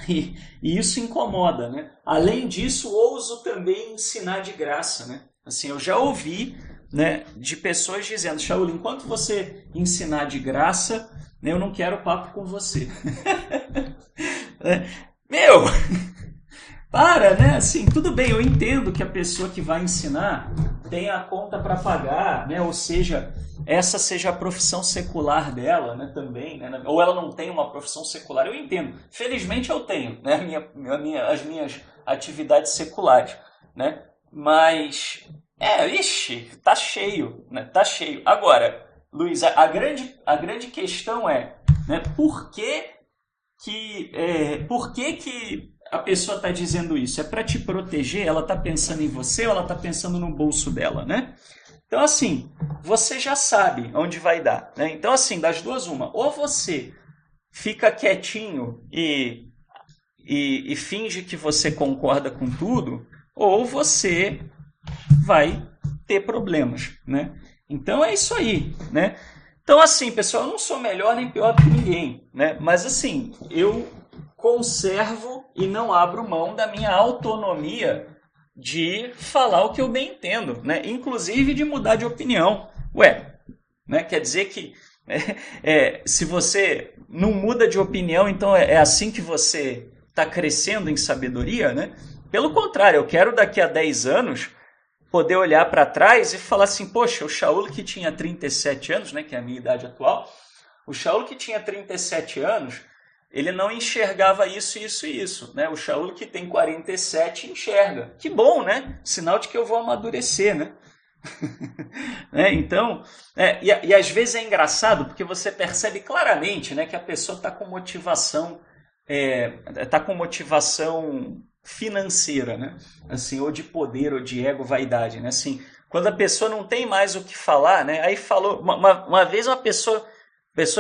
Speaker 1: e isso incomoda, né? Além disso, ouso também ensinar de graça, né? Assim, eu já ouvi, né, de pessoas dizendo: Shaul, enquanto você ensinar de graça, né, eu não quero papo com você. Meu, para, né? Assim, tudo bem, eu entendo que a pessoa que vai ensinar tem a conta para pagar, né? Ou seja, essa seja a profissão secular dela, né? Também, né? Ou ela não tem uma profissão secular, eu entendo. Felizmente eu tenho, né? As minhas atividades seculares, né? Mas, tá cheio, né? Tá cheio. Agora, Luiz, a grande questão é, né? Por que a pessoa está dizendo isso? É para te proteger? Ela está pensando em você ou ela está pensando no bolso dela, né? Então, assim, você já sabe onde vai dar, né? Então, assim, das duas, uma. Ou você fica quietinho e finge que você concorda com tudo, ou você vai ter problemas, né? Então, é isso aí, né? Então, assim, pessoal, eu não sou melhor nem pior do que ninguém, né? Mas, assim, eu conservo e não abro mão da minha autonomia de falar o que eu bem entendo, né? Inclusive de mudar de opinião. Ué, né? Quer dizer que se você não muda de opinião, então é assim que você está crescendo em sabedoria, né? Pelo contrário, eu quero daqui a 10 anos poder olhar para trás e falar assim: poxa, o Shaul que tinha 37 anos, né, que é a minha idade atual, o Shaul que tinha 37 anos, ele não enxergava isso, isso e isso, né? O Shaul que tem 47 enxerga. Que bom, né? Sinal de que eu vou amadurecer, né? Então, e às vezes é engraçado porque você percebe claramente, né, que a pessoa está com motivação, financeira, né? Assim, ou de poder, ou de ego, vaidade, né? Assim, quando a pessoa não tem mais o que falar, né? Aí falou, uma vez uma pessoa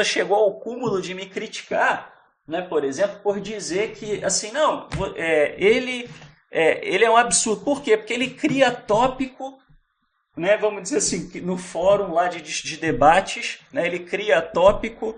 Speaker 1: chegou ao cúmulo de me criticar, né, por exemplo, por dizer que, assim, não, ele é um absurdo. Por quê? Porque ele cria tópico, né, vamos dizer assim, no fórum lá de debates, né, ele cria tópico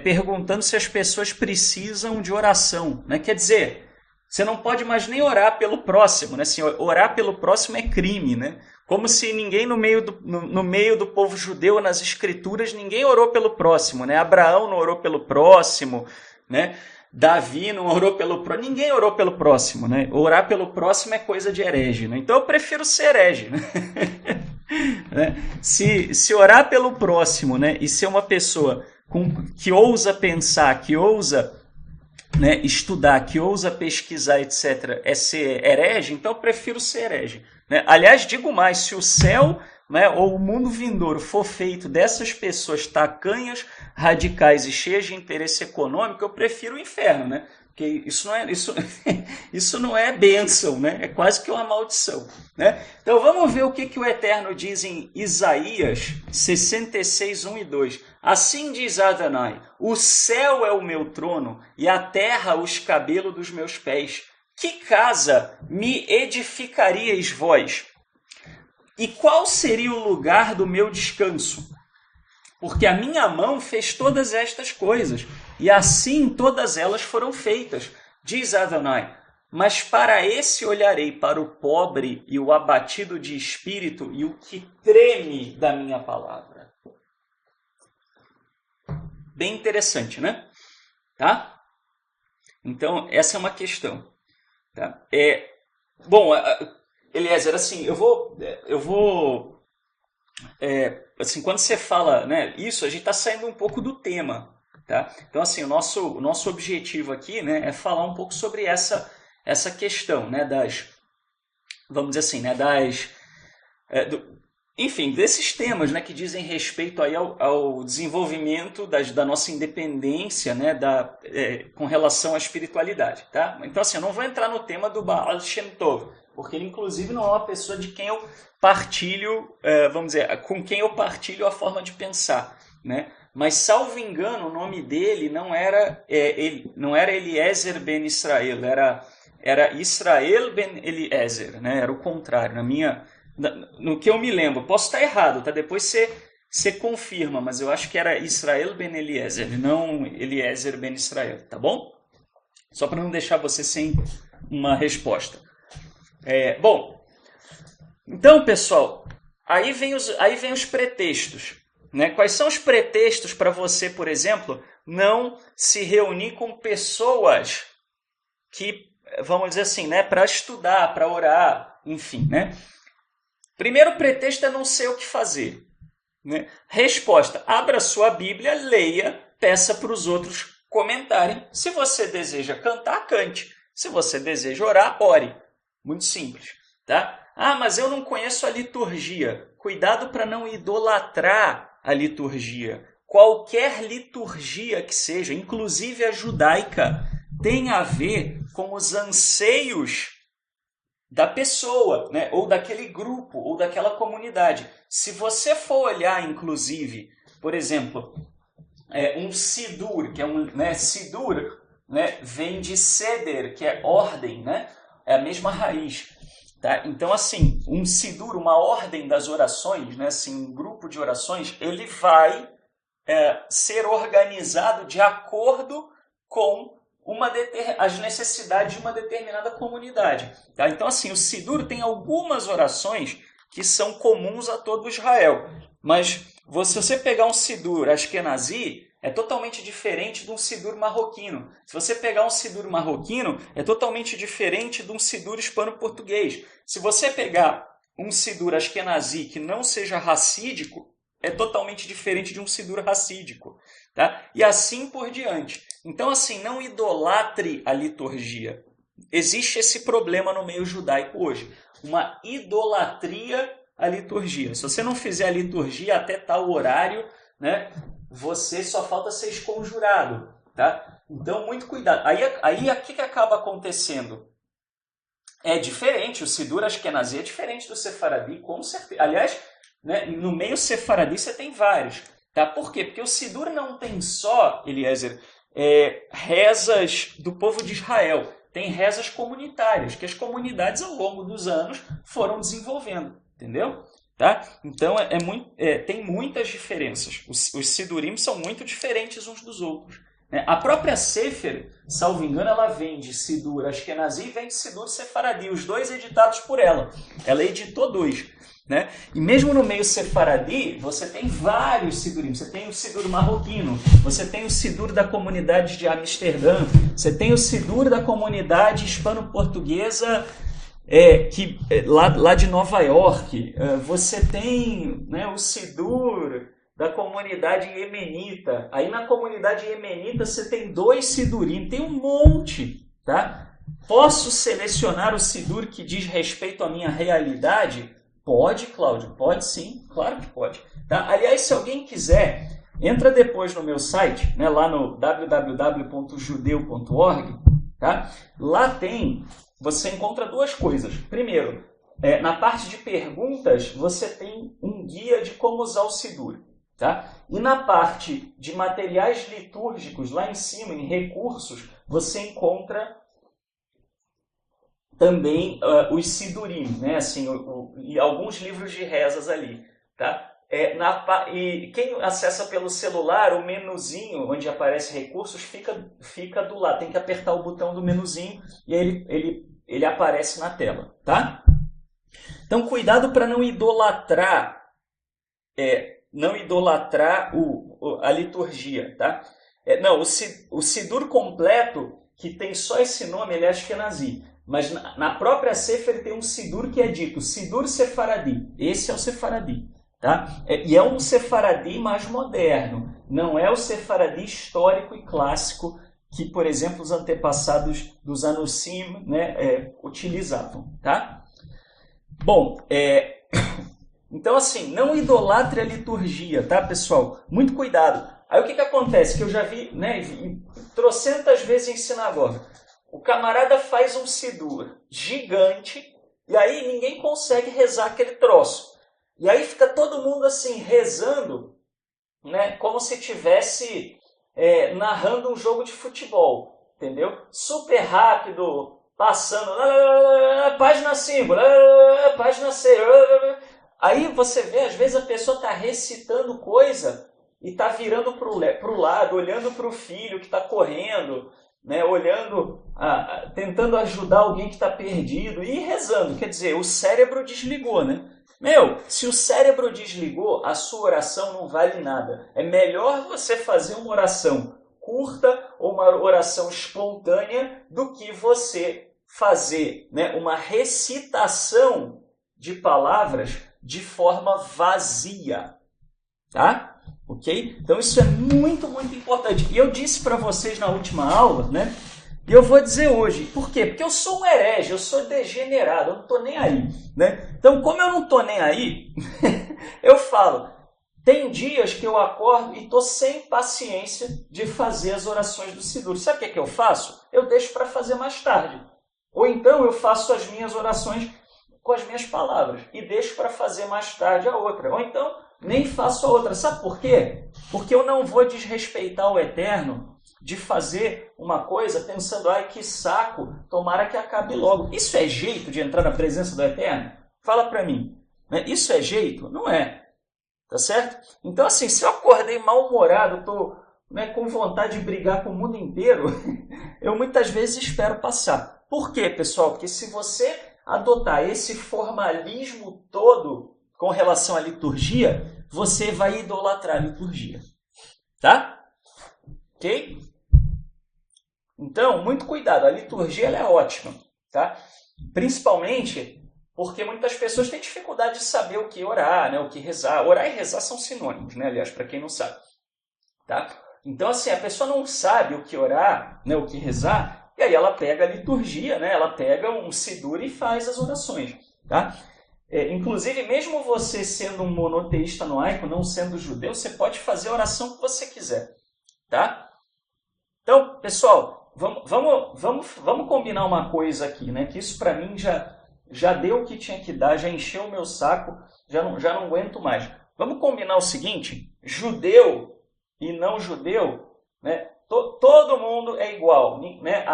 Speaker 1: perguntando se as pessoas precisam de oração, né? Quer dizer, você não pode mais nem orar pelo próximo, né? Assim, orar pelo próximo é crime, né? Como se ninguém no meio do povo judeu, nas escrituras, ninguém orou pelo próximo, né? Abraão não orou pelo próximo, né? Davi não orou pelo próximo, ninguém orou pelo próximo, né? Orar pelo próximo é coisa de herege, né? Então eu prefiro ser herege, né? Se orar pelo próximo, né, e ser uma pessoa que ousa pensar, que ousa, né, estudar, que ousa pesquisar, etc., é ser herege, então eu prefiro ser herege, né? Aliás, digo mais, se o céu, né, ou o mundo vindouro for feito dessas pessoas tacanhas, radicais e cheias de interesse econômico, eu prefiro o inferno, né? Porque isso não é bênção, né? É quase que uma maldição, né? Então vamos ver o que o Eterno diz em Isaías 66, 1 e 2. Assim diz Adonai: o céu é o meu trono e a terra os cabelos dos meus pés. Que casa me edificaríeis vós? E qual seria o lugar do meu descanso? Porque a minha mão fez todas estas coisas, e assim todas elas foram feitas, diz Adonai. Mas para esse olharei, para o pobre e o abatido de espírito e o que treme da minha palavra. Bem interessante, né? Tá? Então, essa é uma questão. Tá? Bom, Eliezer, assim, eu vou assim, quando você fala, né, isso, a gente está saindo um pouco do tema, tá? Então, assim, o nosso objetivo aqui, né, é falar um pouco sobre essa questão, né, vamos dizer assim, né, enfim, desses temas, né, que dizem respeito aí ao desenvolvimento da nossa independência, né, com relação à espiritualidade, tá? Então, assim, eu não vou entrar no tema do Baal Shem Tov, porque ele, inclusive, não é uma pessoa de quem eu partilho, vamos dizer, com quem eu partilho a forma de pensar, né? Mas, salvo engano, o nome dele não era Eliezer ben Israel, era Israel ben Eliezer, né? Era o contrário, no que eu me lembro. Posso estar errado, tá? Depois você confirma, mas eu acho que era Israel ben Eliezer, não Eliezer ben Israel, tá bom? Só para não deixar você sem uma resposta. Bom, então, pessoal, aí vem os pretextos. Né? Quais são os pretextos para você, por exemplo, não se reunir com pessoas que, vamos dizer assim, né, para estudar, para orar, enfim, né? Primeiro pretexto é não sei o que fazer. Né? Resposta: abra sua Bíblia, leia, peça para os outros comentarem. Se você deseja cantar, cante. Se você deseja orar, ore. Muito simples, tá? Ah, mas eu não conheço a liturgia. Cuidado para não idolatrar a liturgia. Qualquer liturgia que seja, inclusive a judaica, tem a ver com os anseios da pessoa, né? Ou daquele grupo, ou daquela comunidade. Se você for olhar, inclusive, por exemplo, um sidur, que é sidur, né? Vem de seder, que é ordem, né? É a mesma raiz. Tá? Então, assim, um sidur, uma ordem das orações, né? Assim, um grupo de orações, ele vai ser organizado de acordo com as necessidades de uma determinada comunidade. Tá? Então, assim, o Sidur tem algumas orações que são comuns a todo Israel. Mas se você pegar um Sidur Ashkenazi, é totalmente diferente de um Sidur marroquino. Se você pegar um Sidur marroquino, é totalmente diferente de um Sidur hispano-português. Se você pegar um Sidur Ashkenazi que não seja racídico, é totalmente diferente de um Sidur racídico. Tá? E assim por diante. Então, assim, não idolatre a liturgia. Existe esse problema no meio judaico hoje. Uma idolatria à liturgia. Se você não fizer a liturgia até tal horário, né, você só falta ser esconjurado. Tá? Então, muito cuidado. Aí o que acaba acontecendo? É diferente. O Sidur Ashkenazi é diferente do Sefaradi, com certeza. Aliás, né, no meio Sefaradi você tem vários. Tá? Por quê? Porque o Sidur não tem só, Eliezer, rezas do povo de Israel. Tem rezas comunitárias, que as comunidades ao longo dos anos foram desenvolvendo. Entendeu? Tá? Então, tem muitas diferenças. Os Sidurim são muito diferentes uns dos outros. Né? A própria Sefer, salvo engano, ela vem de Sidur Ashkenazi e vem de Sidur Sefaradi, os dois editados por ela. Ela editou 2. Né? E mesmo no meio sefaradi, você tem vários sidurim. Você tem o sidur marroquino, você tem o sidur da comunidade de Amsterdã, você tem o sidur da comunidade hispano-portuguesa lá de Nova York. Você tem, né, o sidur da comunidade iemenita. Aí na comunidade iemenita você tem 2 sidurim, tem um monte. Tá? Posso selecionar o sidur que diz respeito à minha realidade? Pode, Cláudio, pode sim, claro que pode. Tá? Aliás, se alguém quiser, entra depois no meu site, né, lá no www.judeu.org, tá? Lá você encontra 2 coisas. Primeiro, na parte de perguntas, você tem um guia de como usar o Sidur. Tá? E na parte de materiais litúrgicos, lá em cima, em recursos, você encontra também os Sidurim, né? Assim, e alguns livros de rezas ali. Tá? E quem acessa pelo celular, o menuzinho onde aparece recursos fica do lado. Tem que apertar o botão do menuzinho e aí ele aparece na tela. Tá? Então, cuidado para não idolatrar a liturgia. Tá? O Sidur completo, que tem só esse nome, ele é Ashkenazi. Mas na própria Sefer tem um Sidur que é dito Sidur Sefaradi. Esse é o Sefaradi. Tá? E é um Sefaradi mais moderno. Não é o Sefaradi histórico e clássico que, por exemplo, os antepassados dos Anusim, né, utilizavam. Tá? Bom, então assim, não idolatre a liturgia, tá, pessoal? Muito cuidado. Aí o que acontece? Que eu já vi, né, trocentas vezes em sinagoga. O camarada faz um sidur gigante e aí ninguém consegue rezar aquele troço. E aí fica todo mundo assim rezando, né, como se estivesse narrando um jogo de futebol, entendeu? Super rápido, passando, página 5, página 6. Aí você vê, às vezes a pessoa está recitando coisa e está virando para o lado, olhando para o filho que está correndo, né, olhando, tentando ajudar alguém que está perdido e rezando. Quer dizer, o cérebro desligou, né? Se o cérebro desligou, a sua oração não vale nada. É melhor você fazer uma oração curta ou uma oração espontânea do que você fazer, né, uma recitação de palavras de forma vazia. Tá? Ok? Então isso é muito, muito importante. E eu disse para vocês na última aula, né? E eu vou dizer hoje. Por quê? Porque eu sou um herege, eu sou degenerado, eu não estou nem aí. Né? Então, como eu não estou nem aí, eu falo, tem dias que eu acordo e estou sem paciência de fazer as orações do Siddur. Sabe o que eu faço? Eu deixo para fazer mais tarde. Ou então eu faço as minhas orações com as minhas palavras e deixo para fazer mais tarde a outra. Ou então nem faço a outra. Sabe por quê? Porque eu não vou desrespeitar o Eterno de fazer uma coisa pensando, ai, que saco, tomara que acabe logo. Isso é jeito de entrar na presença do Eterno? Fala para mim. Né? Isso é jeito? Não é. Tá certo? Então, assim, se eu acordei mal-humorado, estou, né, com vontade de brigar com o mundo inteiro, eu muitas vezes espero passar. Por quê, pessoal? Porque se você adotar esse formalismo todo com relação à liturgia, você vai idolatrar a liturgia. Tá? Ok? Então, muito cuidado. A liturgia ela é ótima. Tá? Principalmente porque muitas pessoas têm dificuldade de saber o que orar, né? O que rezar. Orar e rezar são sinônimos, né? Aliás, para quem não sabe. Tá? Então, assim, a pessoa não sabe o que orar, né? O que rezar, e aí ela pega a liturgia, né? Ela pega um Siddur e faz as orações. Tá? Inclusive, mesmo você sendo um monoteísta noaico, não sendo judeu, você pode fazer a oração que você quiser. Tá? Então, pessoal, vamos combinar uma coisa aqui, né? Que isso para mim já deu o que tinha que dar, já encheu o meu saco, já não aguento mais. Vamos combinar o seguinte, judeu e não judeu, né? Todo mundo é igual. Né?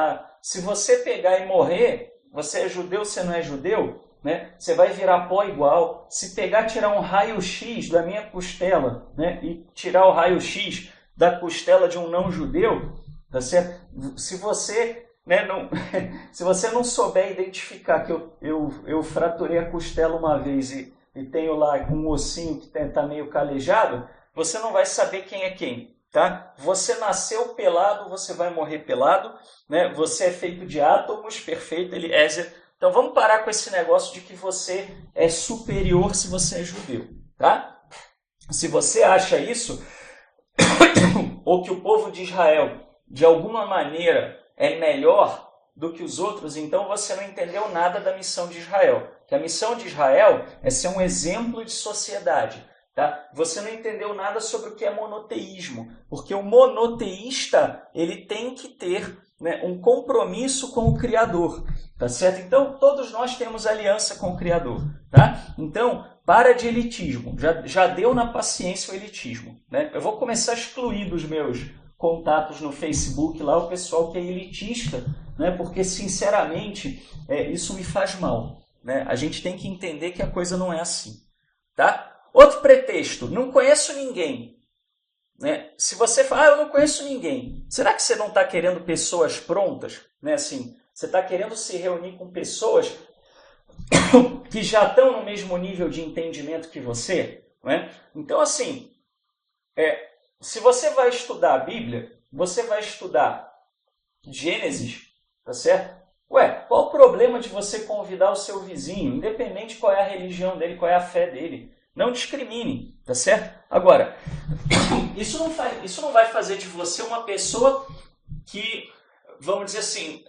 Speaker 1: Se você pegar e morrer, você é judeu, você não é judeu, né? Você vai virar pó igual. Se pegar, tirar um raio-x da minha costela, né? E tirar o raio-x da costela de um não-judeu, tá certo? Se você, né, se você não souber identificar que eu fraturei a costela uma vez e tenho lá um ossinho que está meio calejado, você não vai saber quem é quem. Tá? Você nasceu pelado, você vai morrer pelado. Né? Você é feito de átomos, perfeito, Eliezer. Então vamos parar com esse negócio de que você é superior se você é judeu. Tá? Se você acha isso, ou que o povo de Israel, de alguma maneira, é melhor do que os outros, então você não entendeu nada da missão de Israel. Que a missão de Israel é ser um exemplo de sociedade. Tá? Você não entendeu nada sobre o que é monoteísmo, porque o monoteísta ele tem que ter, né, um compromisso com o Criador. Tá certo? Então, todos nós temos aliança com o Criador. Tá? Então, para de elitismo. Já deu na paciência o elitismo. Né? Eu vou começar a excluir dos meus contatos no Facebook lá o pessoal que é elitista, né? Porque, sinceramente, isso me faz mal. Né? A gente tem que entender que a coisa não é assim. Tá? Outro pretexto, não conheço ninguém. Né? Se você fala, eu não conheço ninguém, será que você não está querendo pessoas prontas? Né? Assim, você está querendo se reunir com pessoas que já estão no mesmo nível de entendimento que você? Né? Então, assim, se você vai estudar a Bíblia, você vai estudar Gênesis, tá certo? Qual o problema de você convidar o seu vizinho, independente qual é a religião dele, qual é a fé dele? Não discrimine, tá certo? Agora, isso não vai fazer de você uma pessoa que, vamos dizer assim,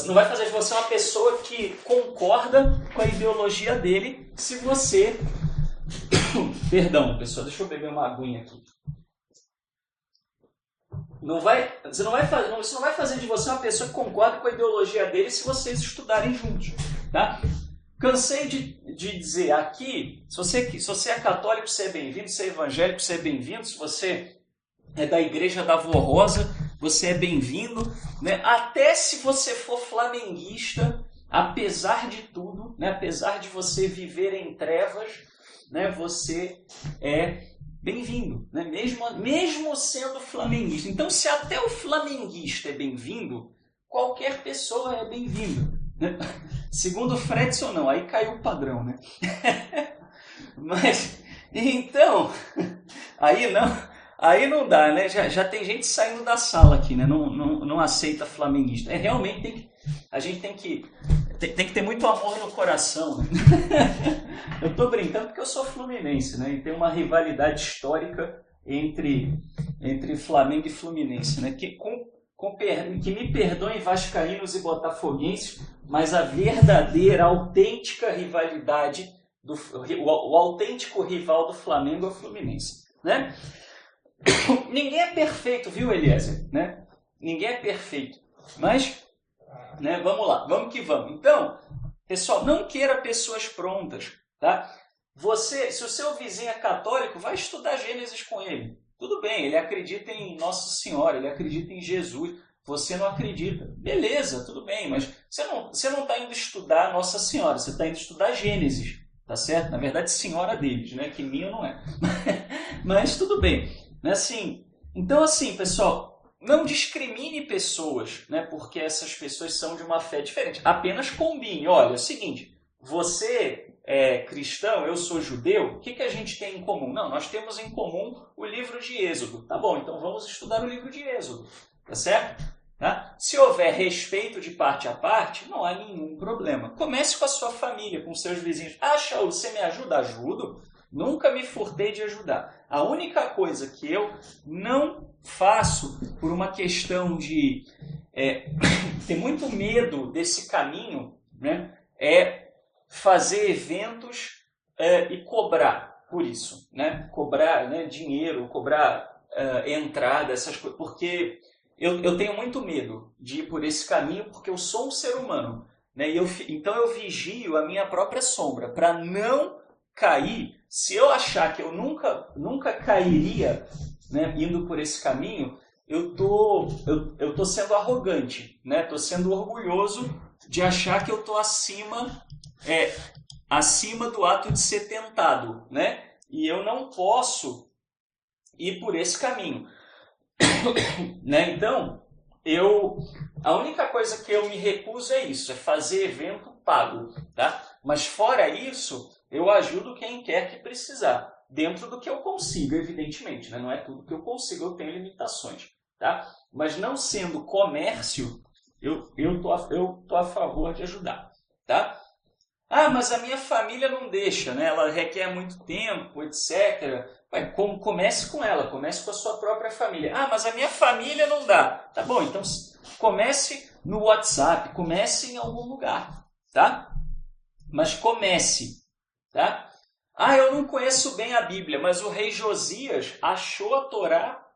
Speaker 1: não vai fazer de você uma pessoa que concorda com a ideologia dele se você... Perdão, pessoal, deixa eu beber uma aguinha aqui. Isso não vai fazer de você uma pessoa que concorda com a ideologia dele se vocês estudarem juntos, tá? Cansei de dizer aqui, se você é católico, você é bem-vindo, se é evangélico, você é bem-vindo, se você é da igreja da Avó Rosa, você é bem-vindo, né? Até se você for flamenguista, apesar de tudo, bem-vindo, né? Apesar de você viver em trevas, né? Você é bem-vindo, né? Mesmo sendo flamenguista. Então, se até o flamenguista é bem-vindo, qualquer pessoa é bem-vinda, né? Segundo Fredson, não, aí caiu o padrão, né? Mas, então, aí não dá, né? Já tem gente saindo da sala aqui, né? Não aceita flamenguista. Realmente a gente tem que ter muito amor no coração, né? Eu estou brincando porque eu sou fluminense, né? E tem uma rivalidade histórica entre Flamengo e Fluminense, né? Que me perdoem vascaínos e botafoguenses, mas a verdadeira, autêntica rivalidade, o autêntico rival do Flamengo é o Fluminense, né? Ninguém é perfeito, viu, Eliezer? Né? Ninguém é perfeito, mas, né, vamos lá, vamos que vamos. Então, pessoal, não queira pessoas prontas, tá? Se o seu vizinho é católico, vai estudar Gênesis com ele. Tudo bem, ele acredita em Nossa Senhora, ele acredita em Jesus. Você não acredita. Beleza, tudo bem, mas você não está indo estudar Nossa Senhora, você está indo estudar Gênesis, tá certo? Na verdade, senhora deles, né? Que minha não é. Mas tudo bem. Né? Então, assim, pessoal, não discrimine pessoas, né? Porque essas pessoas são de uma fé diferente. Apenas combine. Olha, é o seguinte, você é cristão, eu sou judeu, o que a gente tem em comum? Não, nós temos em comum o livro de Êxodo. Tá bom, então vamos estudar o livro de Êxodo. Tá certo? Tá? Se houver respeito de parte a parte, não há nenhum problema. Comece com a sua família, com seus vizinhos. Ah, Shaul, você me ajuda? Ajudo. Nunca me furtei de ajudar. A única coisa que eu não faço por uma questão de ter muito medo desse caminho, né, é fazer eventos e cobrar por isso. Né? Cobrar, né, dinheiro, cobrar entrada, essas coisas. Porque eu tenho muito medo de ir por esse caminho, porque eu sou um ser humano. Né? Então eu vigio a minha própria sombra para não cair. Se eu achar que eu nunca cairia, né, indo por esse caminho, eu tô sendo arrogante, né? Tô sendo orgulhoso de achar que eu tô acima do ato de ser tentado, né? E eu não posso ir por esse caminho. Né? Então, a única coisa que eu me recuso é isso, é fazer evento pago, tá? Mas fora isso, eu ajudo quem quer que precisar, dentro do que eu consigo, evidentemente, né? Não é tudo que eu consigo, eu tenho limitações, tá? Mas não sendo comércio, eu tô a favor de ajudar, tá? Ah, mas a minha família não deixa, né? Ela requer muito tempo, etc. Comece com ela, comece com a sua própria família. Ah, mas a minha família não dá. Tá bom, então comece no WhatsApp, comece em algum lugar, tá? Mas comece, tá? Ah, eu não conheço bem a Bíblia, mas o rei Josias achou a Torá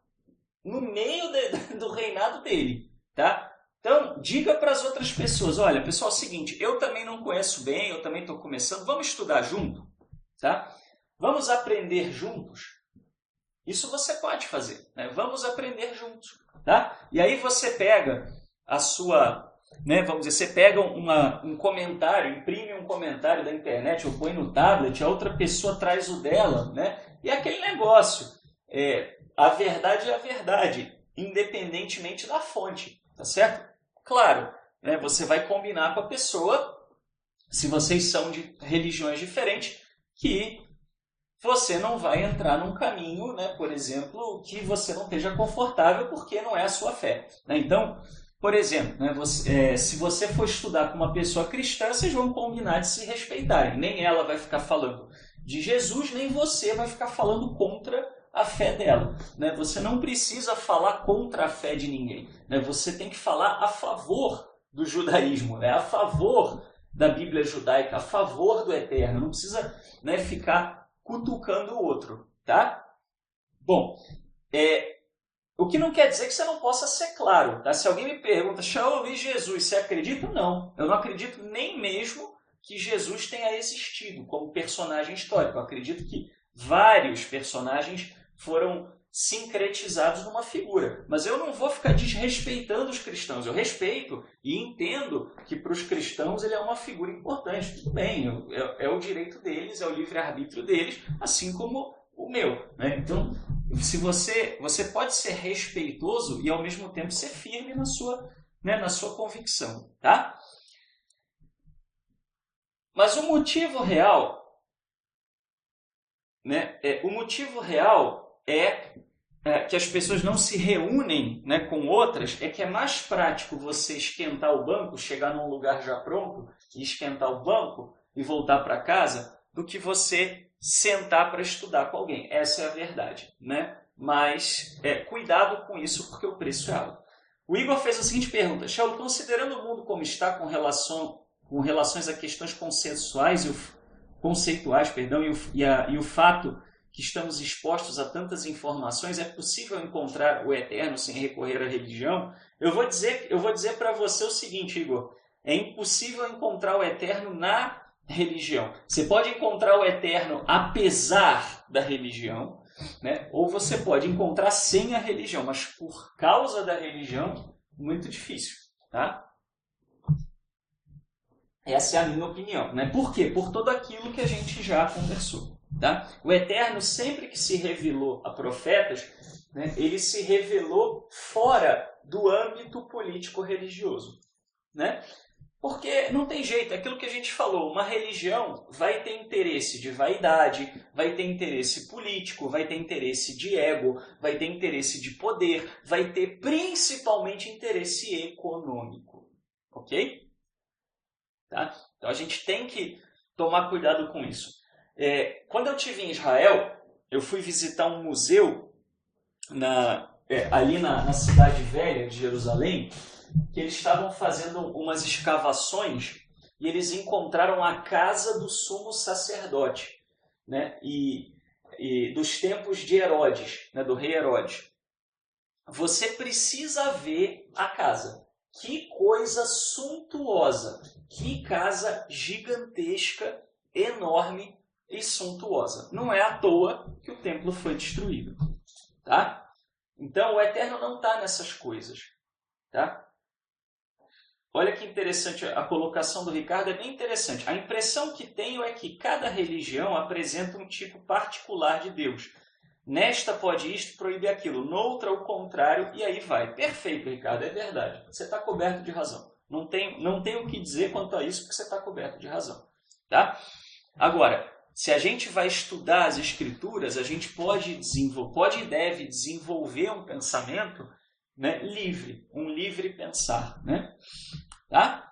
Speaker 1: no meio do reinado dele, tá? Então, diga para as outras pessoas, olha, pessoal, é o seguinte, eu também não conheço bem, eu também estou começando, vamos estudar junto, tá? Vamos aprender juntos? Isso você pode fazer, né? Vamos aprender juntos, tá? E aí você pega a sua, né, vamos dizer, você pega um comentário, imprime um comentário da internet ou põe no tablet, a outra pessoa traz o dela, né? E aquele negócio, a verdade é a verdade, independentemente da fonte, tá certo? Claro, né, você vai combinar com a pessoa, se vocês são de religiões diferentes, que você não vai entrar num caminho, né, por exemplo, que você não esteja confortável porque não é a sua fé. Né? Então, por exemplo, né, se você for estudar com uma pessoa cristã, vocês vão combinar de se respeitarem. Nem ela vai ficar falando de Jesus, nem você vai ficar falando contra a fé dela. Né? Você não precisa falar contra a fé de ninguém. Né? Você tem que falar a favor do judaísmo, né? A favor da Bíblia judaica, a favor do eterno. Não precisa, né, ficar cutucando o outro. Tá? Bom, o que não quer dizer que você não possa ser claro. Tá? Se alguém me pergunta, Shaul, e Jesus, você acredita? Não. Eu não acredito nem mesmo que Jesus tenha existido como personagem histórico. Eu acredito que vários personagens foram sincretizados numa figura. Mas eu não vou ficar desrespeitando os cristãos. Eu respeito e entendo que para os cristãos ele é uma figura importante. Tudo bem, é o direito deles, é o livre-arbítrio deles, assim como o meu. Né? Então, se você pode ser respeitoso e ao mesmo tempo ser firme na sua convicção. Tá? Mas o motivo real, né, é que as pessoas não se reúnem, né, com outras, é que é mais prático você esquentar o banco, chegar num lugar já pronto e esquentar o banco e voltar para casa, do que você sentar para estudar com alguém. Essa é a verdade. Né? Mas cuidado com isso, porque o preço é alto. O Igor fez a seguinte pergunta: Shaul, considerando o mundo como está com relações a questões conceituais e o fato que estamos expostos a tantas informações, é possível encontrar o eterno sem recorrer à religião? Eu vou dizer para você o seguinte, Igor: é impossível encontrar o eterno na religião. Você pode encontrar o eterno apesar da religião, né? Ou você pode encontrar sem a religião, mas por causa da religião, muito difícil. Tá? Essa é a minha opinião. Né? Por quê? Por tudo aquilo que a gente já conversou. Tá? O Eterno, sempre que se revelou a profetas, né, ele se revelou fora do âmbito político-religioso. Né? Porque não tem jeito, é aquilo que a gente falou, uma religião vai ter interesse de vaidade, vai ter interesse político, vai ter interesse de ego, vai ter interesse de poder, vai ter principalmente interesse econômico. Ok? Tá? Então a gente tem que tomar cuidado com isso. Quando eu estive em Israel, eu fui visitar um museu ali na Cidade Velha de Jerusalém, que eles estavam fazendo umas escavações e eles encontraram a casa do sumo sacerdote, né? e dos tempos de Herodes, né? Do rei Herodes. Você precisa ver a casa. Que coisa suntuosa, que casa gigantesca, enorme e suntuosa. Não é à toa que o templo foi destruído. Tá? Então o Eterno não está nessas coisas. Tá? Olha que interessante, a colocação do Ricardo é bem interessante. A impressão que tenho é que cada religião apresenta um tipo particular de Deus. Nesta pode isto, proíbe aquilo. Noutra, o contrário, e aí vai. Perfeito, Ricardo, é verdade. Você está coberto de razão. Não tem o que dizer quanto a isso, porque você está coberto de razão. Tá? Agora, se a gente vai estudar as Escrituras, a gente pode e deve desenvolver um pensamento, né, livre, um livre pensar. Né? Tá?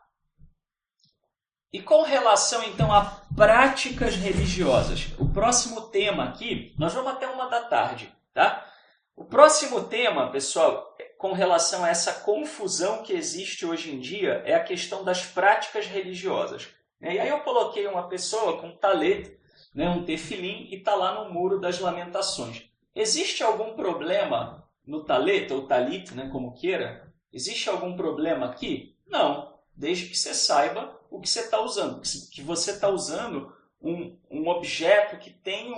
Speaker 1: E com relação, então, a práticas religiosas, o próximo tema aqui, nós vamos até 1h da tarde, tá? O próximo tema, pessoal, com relação a essa confusão que existe hoje em dia, é a questão das práticas religiosas. E aí eu coloquei uma pessoa com talet, né, um tefilim, e está lá no Muro das Lamentações. Existe algum problema no talet, ou talit, né, como queira? Existe algum problema aqui? Não, desde que você saiba o que você está usando, que você está usando um objeto que tem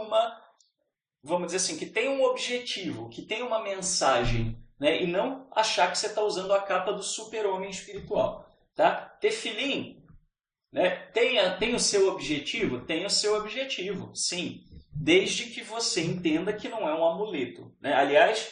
Speaker 1: vamos dizer assim, que tem um objetivo, que tem uma mensagem, né? E não achar que você está usando a capa do super-homem espiritual. Tá? Tefilim, né? Tem o seu objetivo? Tem o seu objetivo, sim, desde que você entenda que não é um amuleto. Né? Aliás,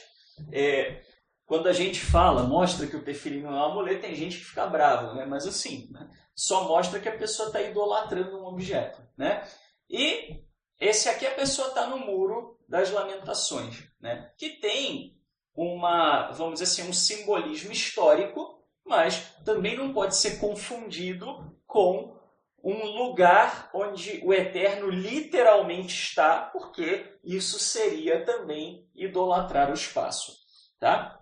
Speaker 1: quando a gente mostra que o tefilim não é um amuleto, tem gente que fica brava, né? Mas assim, né? Só mostra que a pessoa está idolatrando um objeto. Né? E esse aqui a pessoa está no Muro das Lamentações, né? Que tem vamos dizer assim, um simbolismo histórico, mas também não pode ser confundido com um lugar onde o Eterno literalmente está, porque isso seria também idolatrar o espaço. Tá?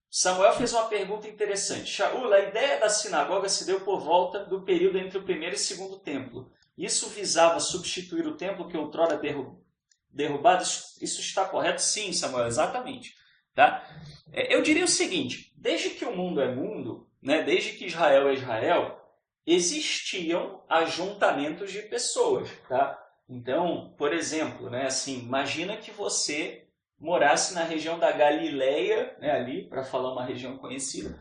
Speaker 1: Samuel fez uma pergunta interessante. Shaul, a ideia da sinagoga se deu por volta do período entre o primeiro e segundo templo. Isso visava substituir o templo que outrora derrubado? Isso está correto? Sim, Samuel, exatamente. Tá? Eu diria o seguinte, desde que o mundo é mundo, né, desde que Israel é Israel, existiam ajuntamentos de pessoas. Tá? Então, por exemplo, né, assim, imagina que você morasse na região da Galileia, né, ali, para falar uma região conhecida,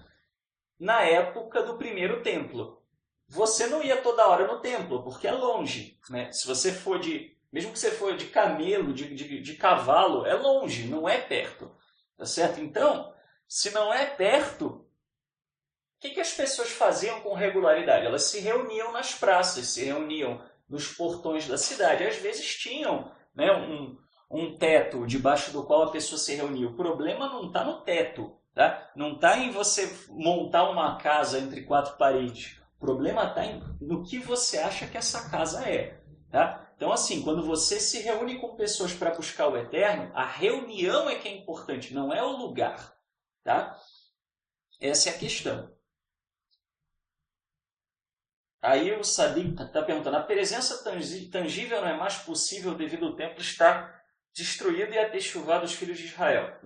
Speaker 1: na época do primeiro templo. Você não ia toda hora no templo, porque é longe, né? Se você for mesmo que você for de camelo, de cavalo, é longe, não é perto, tá certo? Então, se não é perto, o que as pessoas faziam com regularidade? Elas se reuniam nas praças, se reuniam nos portões da cidade. Às vezes tinham, né, um teto debaixo do qual a pessoa se reunia. O problema não está no teto, tá? Não está em você montar uma casa entre quatro paredes. O problema está no que você acha que essa casa é. Tá? Então, assim, quando você se reúne com pessoas para buscar o eterno, a reunião é que é importante, não é o lugar. Tá? Essa é a questão. Aí o Sadiq está perguntando, a presença tangível não é mais possível devido ao templo estar destruído e a ter chuvado os filhos de Israel?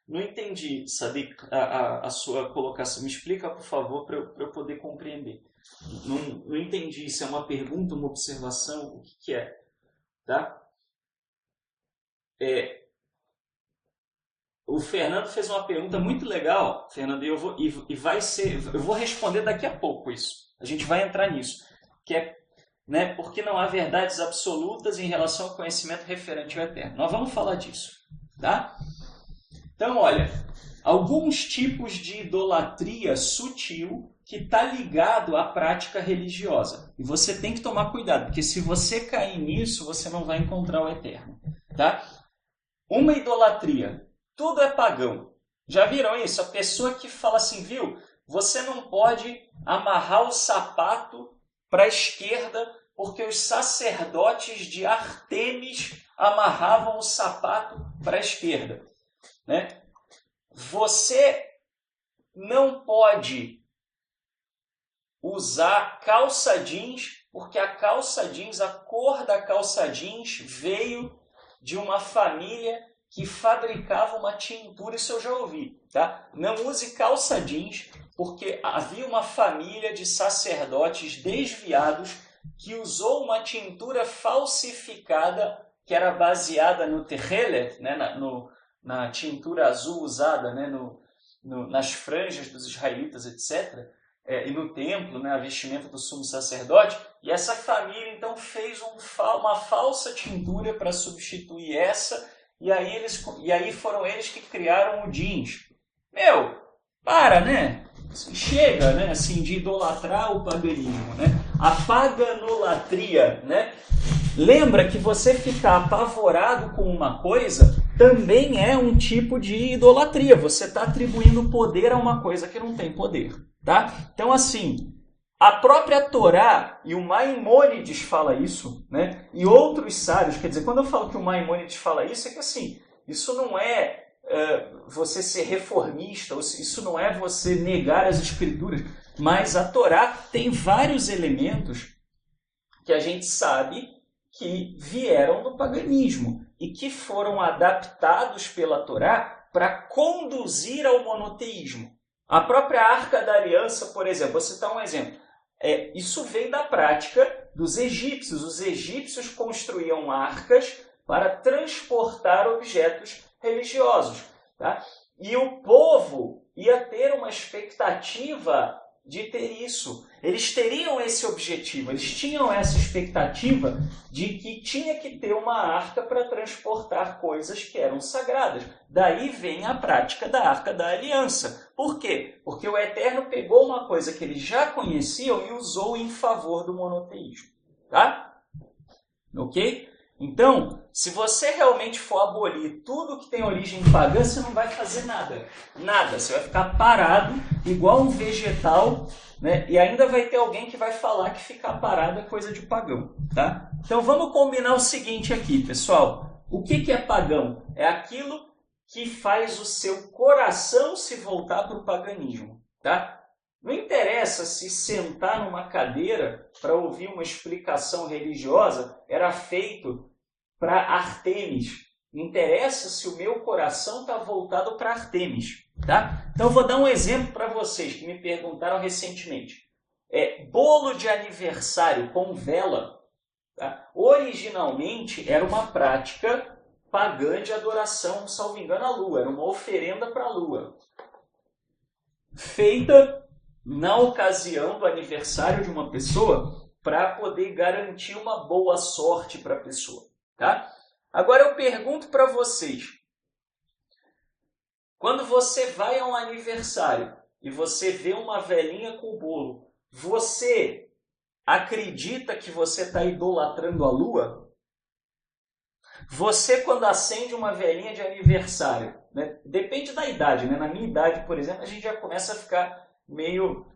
Speaker 1: Não entendi, Sadiq, a sua colocação. Me explica, por favor, para eu poder compreender. Não entendi se é uma pergunta, uma observação, o que é. Tá? O Fernando fez uma pergunta muito legal, Fernando, e eu vou responder daqui a pouco isso. A gente vai entrar nisso, que é, né, porque não há verdades absolutas em relação ao conhecimento referente ao eterno. Nós vamos falar disso, tá? Então, olha, alguns tipos de idolatria sutil que está ligado à prática religiosa. E você tem que tomar cuidado, porque se você cair nisso, você não vai encontrar o eterno, tá? Uma idolatria. Tudo é pagão. Já viram isso? A pessoa que fala assim, viu? Você não pode amarrar o sapato para a esquerda porque os sacerdotes de Ártemis amarravam o sapato para a esquerda. Né? Você não pode usar calça jeans porque a calça jeans, a cor da calça jeans veio de uma família que fabricava uma tintura, isso eu já ouvi, tá? Não use calça jeans, porque havia uma família de sacerdotes desviados que usou uma tintura falsificada, que era baseada no terrelet, né? na tintura azul usada, né? nas franjas dos israelitas, etc., e no templo, né? a vestimenta do sumo sacerdote, e essa família então fez uma falsa tintura para substituir essa. E aí foram eles que criaram o jeans. Para, né? Chega, né? Assim, de idolatrar o paganismo, né? A paganolatria, né? Lembra que você ficar apavorado com uma coisa também é um tipo de idolatria. Você está atribuindo poder a uma coisa que não tem poder, tá? Então, assim, a própria Torá, e o Maimônides fala isso, né? E outros sábios, quer dizer, quando eu falo que o Maimônides fala isso, é que assim, isso não é você ser reformista, isso não é você negar as escrituras, mas a Torá tem vários elementos que a gente sabe que vieram do paganismo e que foram adaptados pela Torá para conduzir ao monoteísmo. A própria Arca da Aliança, por exemplo, vou citar um exemplo. Isso vem da prática dos egípcios. Os egípcios construíam arcas para transportar objetos religiosos. Tá? E o povo ia ter uma expectativa de ter isso. Eles teriam esse objetivo, eles tinham essa expectativa de que tinha que ter uma arca para transportar coisas que eram sagradas. Daí vem a prática da Arca da Aliança. Por quê? Porque o Eterno pegou uma coisa que eles já conheciam e usou em favor do monoteísmo. Tá? Ok? Então, se você realmente for abolir tudo que tem origem pagã, você não vai fazer nada. Nada. Você vai ficar parado, igual um vegetal, né? E ainda vai ter alguém que vai falar que ficar parado é coisa de pagão. Tá? Então, vamos combinar o seguinte aqui, pessoal. O que é pagão? É aquilo que faz o seu coração se voltar para o paganismo. Tá? Não interessa se sentar numa cadeira para ouvir uma explicação religiosa era feito para Ártemis. Não interessa se o meu coração está voltado para Ártemis. Tá? Então, eu vou dar um exemplo para vocês que me perguntaram recentemente. Bolo de aniversário com vela Tá? Originalmente era uma prática pagã de adoração, salvo engano, à lua. Era uma oferenda para a lua. Feita na ocasião do aniversário de uma pessoa para poder garantir uma boa sorte para a pessoa. Tá? Agora eu pergunto para vocês. Quando você vai a um aniversário e você vê uma velhinha com bolo, você acredita que você está idolatrando a lua? Você, quando acende uma velhinha de aniversário, né, depende da idade, né? Na minha idade, por exemplo, a gente já começa a ficar meio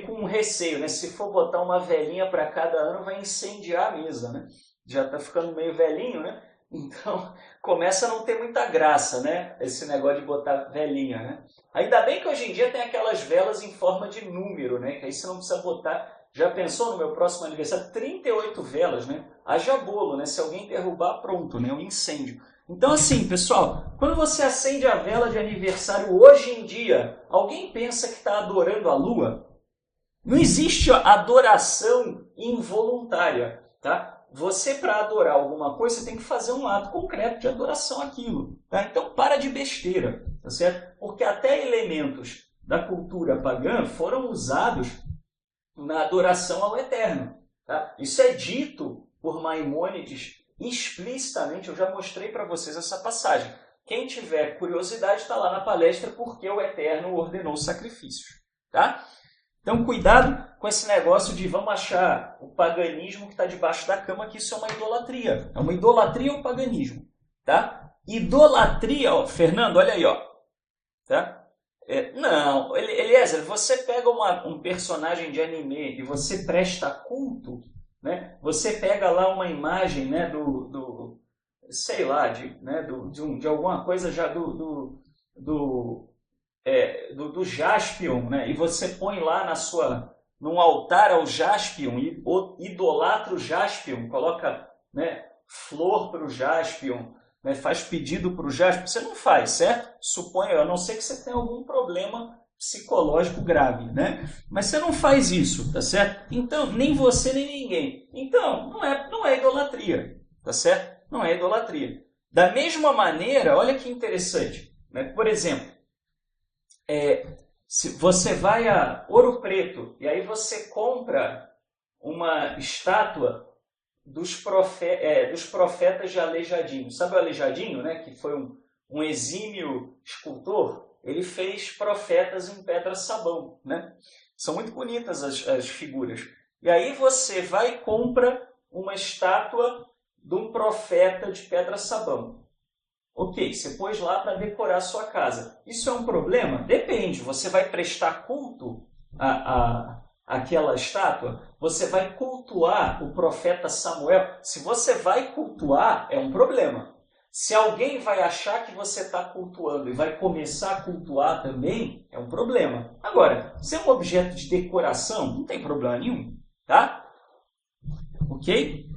Speaker 1: com receio, né? Se for botar uma velhinha para cada ano, vai incendiar a mesa, né? Já está ficando meio velhinho, né? Então, começa a não ter muita graça, né? Esse negócio de botar velhinha, né? Ainda bem que hoje em dia tem aquelas velas em forma de número, né? Que aí você não precisa botar... Já pensou no meu próximo aniversário? 38 velas, né? Haja bolo, né? Se alguém derrubar, pronto, né? Um incêndio. Então, assim, pessoal, quando você acende a vela de aniversário hoje em dia, alguém pensa que está adorando a lua? Não existe adoração involuntária, tá? Você, para adorar alguma coisa, você tem que fazer um ato concreto de adoração àquilo. Tá? Então, para de besteira, tá certo? Porque até elementos da cultura pagã foram usados na adoração ao Eterno. Tá? Isso é dito por Maimônides explicitamente. Eu já mostrei para vocês essa passagem. Quem tiver curiosidade, está lá na palestra Porque o Eterno ordenou sacrifícios. Tá? Então, cuidado com esse negócio de vamos achar o paganismo que está debaixo da cama, que isso é uma idolatria. É uma idolatria ou paganismo. Tá? Idolatria, ó, Fernando, olha aí. Ó, tá? Não, Eliezer, você pega um personagem de anime e você presta culto, né? Você pega lá uma imagem, né, sei lá, de alguma coisa já do Jaspion, né? E você põe lá num altar ao Jaspion e idolatra o Jaspion, coloca, né, flor para o Jaspion, né, faz pedido para o Jaspion. Você não faz, certo? Suponho, a não ser que você tenha algum problema psicológico grave, né? Mas você não faz isso, tá certo? Então, nem você nem ninguém. Então, não é idolatria, tá certo? Não é idolatria. Da mesma maneira, olha que interessante, né? Por exemplo, se você vai a Ouro Preto e aí você compra uma estátua dos profetas de Aleijadinho. Sabe o Aleijadinho, né? Que foi um exímio escultor? Ele fez profetas em pedra-sabão, né? São muito bonitas as figuras. E aí você vai e compra uma estátua de um profeta de pedra-sabão. Ok, você pôs lá para decorar a sua casa. Isso é um problema? Depende. Você vai prestar culto àquela estátua? Você vai cultuar o profeta Samuel? Se você vai cultuar, é um problema. Se alguém vai achar que você está cultuando e vai começar a cultuar também, é um problema. Agora, se é um objeto de decoração, não tem problema nenhum, tá? Ok?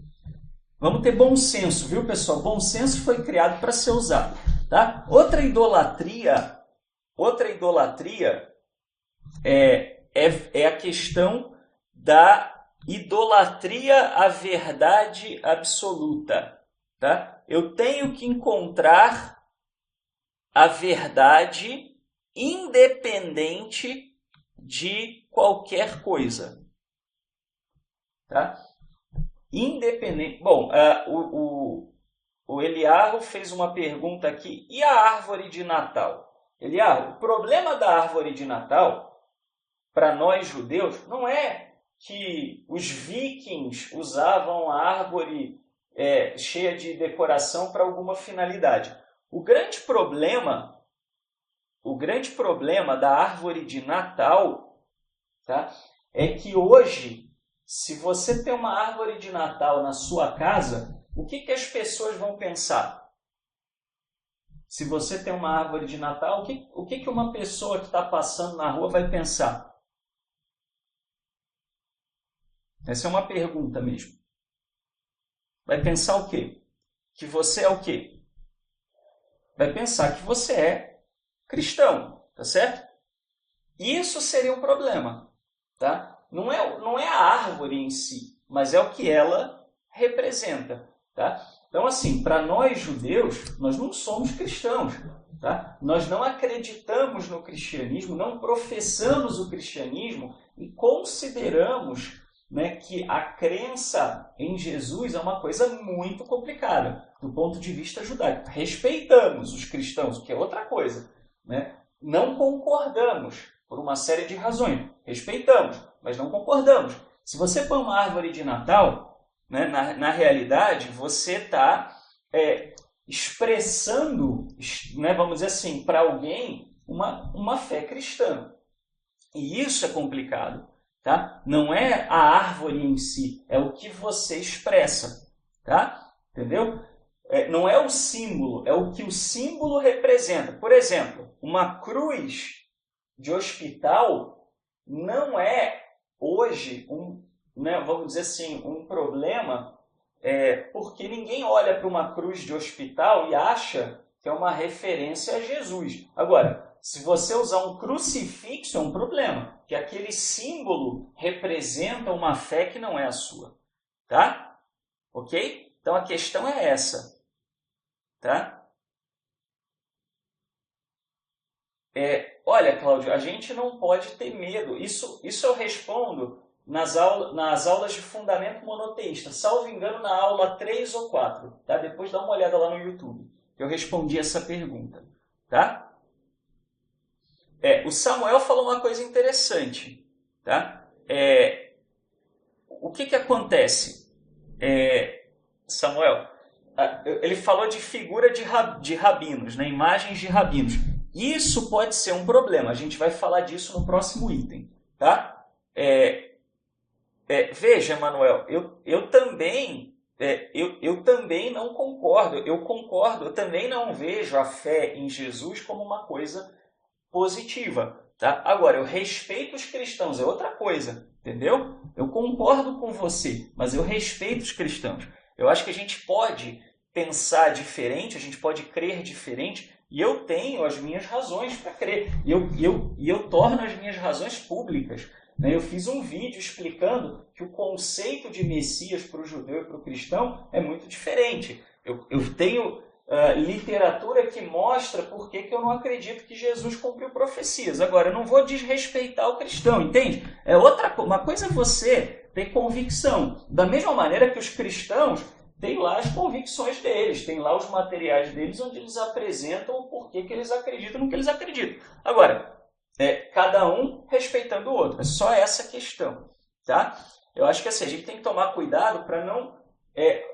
Speaker 1: Vamos ter bom senso, viu, pessoal? Bom senso foi criado para ser usado, tá? Outra idolatria é a questão da idolatria à verdade absoluta, tá? Eu tenho que encontrar a verdade independente de qualquer coisa, tá? Independente. Bom, o Eliarro fez uma pergunta aqui. E a árvore de Natal? Eliarro, o problema da árvore de Natal, para nós judeus, não é que os vikings usavam a árvore cheia de decoração para alguma finalidade. O grande problema da árvore de Natal, tá, é que hoje, se você tem uma árvore de Natal na sua casa, o que as pessoas vão pensar? Se você tem uma árvore de Natal, o que uma pessoa que está passando na rua vai pensar? Essa é uma pergunta mesmo. Vai pensar o quê? Que você é o quê? Vai pensar que você é cristão, tá certo? Isso seria um problema, tá? Não é a árvore em si, mas é o que ela representa. Tá? Então, assim, para nós judeus, nós não somos cristãos. Tá? Nós não acreditamos no cristianismo, não professamos o cristianismo e consideramos, né, que a crença em Jesus é uma coisa muito complicada do ponto de vista judaico. Respeitamos os cristãos, o que é outra coisa. Né? Não concordamos por uma série de razões. Respeitamos, mas não concordamos. Se você põe uma árvore de Natal, né, na realidade, você está expressando, né, vamos dizer assim, para alguém uma fé cristã. E isso é complicado. Tá? Não é a árvore em si, é o que você expressa. Tá? Entendeu? Não é o símbolo, é o que o símbolo representa. Por exemplo, uma cruz de hospital não é hoje né, vamos dizer assim, um problema, porque ninguém olha para uma cruz de hospital e acha que é uma referência a Jesus. Agora, se você usar um crucifixo, é um problema, que aquele símbolo representa uma fé que não é a sua. Tá? Ok? Então, a questão é essa. Tá? Olha, Cláudio, a gente não pode ter medo. Isso eu respondo nas aulas de fundamento monoteísta. Salvo engano, na aula 3 ou 4. Tá? Depois dá uma olhada lá no YouTube. Eu respondi essa pergunta. Tá? O Samuel falou uma coisa interessante. Tá? O que acontece? Samuel, ele falou de figura de rabinos, né? Imagens de rabinos. Isso pode ser um problema. A gente vai falar disso no próximo item. Tá? Veja, Manuel, eu também não concordo. Eu também não vejo a fé em Jesus como uma coisa positiva. Tá? Agora, eu respeito os cristãos, é outra coisa. Entendeu? Eu concordo com você, mas eu respeito os cristãos. Eu acho que a gente pode pensar diferente, a gente pode crer diferente, e eu tenho as minhas razões para crer. E eu torno as minhas razões públicas. Eu fiz um vídeo explicando que o conceito de Messias para o judeu e para o cristão é muito diferente. Eu tenho literatura que mostra por que eu não acredito que Jesus cumpriu profecias. Agora, eu não vou desrespeitar o cristão, entende? Uma coisa é você ter convicção. Da mesma maneira que os cristãos têm lá as convicções deles, tem lá os materiais deles onde eles apresentam o porquê que eles acreditam no que eles acreditam. Agora, cada um respeitando o outro. É só essa questão. Tá? Eu acho que assim, a gente tem que tomar cuidado para não,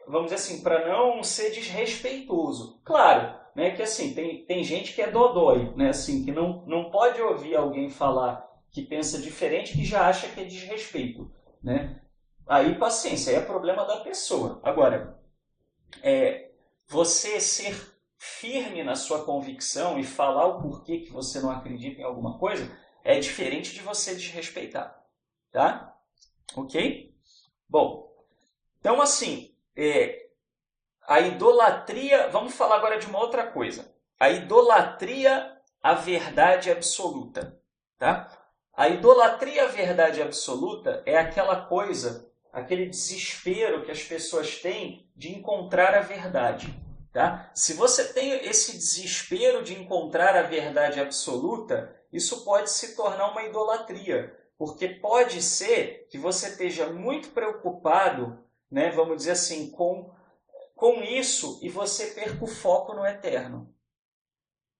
Speaker 1: vamos dizer assim, para não ser desrespeitoso. Claro, né, que assim, tem gente que é dodói, né, assim, que não pode ouvir alguém falar que pensa diferente que já acha que é desrespeito. Né? Aí, paciência, aí é problema da pessoa. Agora, você ser firme na sua convicção e falar o porquê que você não acredita em alguma coisa é diferente de você desrespeitar. Tá? Ok? Bom, então assim, a idolatria... Vamos falar agora de uma outra coisa. A idolatria à verdade absoluta. Tá? A idolatria à verdade absoluta é aquela coisa, aquele desespero que as pessoas têm de encontrar a verdade. Tá? Se você tem esse desespero de encontrar a verdade absoluta, isso pode se tornar uma idolatria, porque pode ser que você esteja muito preocupado, né, vamos dizer assim, com isso e você perca o foco no eterno.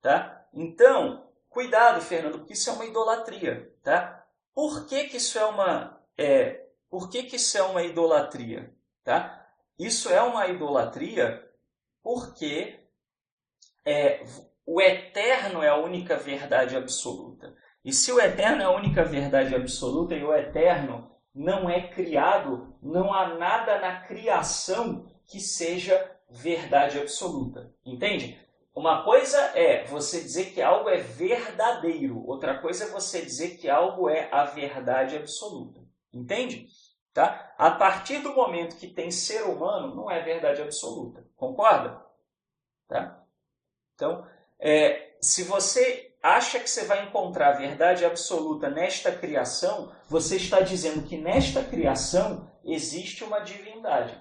Speaker 1: Tá? Então, cuidado, Fernando, porque isso é uma idolatria. Tá? Por que isso é uma idolatria? Tá? Isso é uma idolatria porque o eterno é a única verdade absoluta. E se o eterno é a única verdade absoluta e o eterno não é criado, não há nada na criação que seja verdade absoluta. Entende? Uma coisa é você dizer que algo é verdadeiro, outra coisa é você dizer que algo é a verdade absoluta. Entende? Tá? A partir do momento que tem ser humano, não é verdade absoluta. Concorda? Tá? Então, se você acha que você vai encontrar a verdade absoluta nesta criação, você está dizendo que nesta criação existe uma divindade.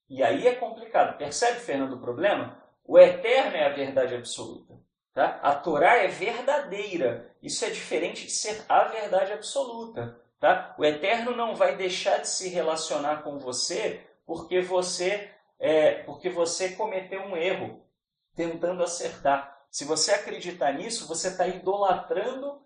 Speaker 1: E aí é complicado. Percebe, Fernando, o problema? O eterno é a verdade absoluta. Tá? A Torá é verdadeira. Isso é diferente de ser a verdade absoluta. Tá? O eterno não vai deixar de se relacionar com você porque você cometeu um erro tentando acertar. Se você acreditar nisso, você está idolatrando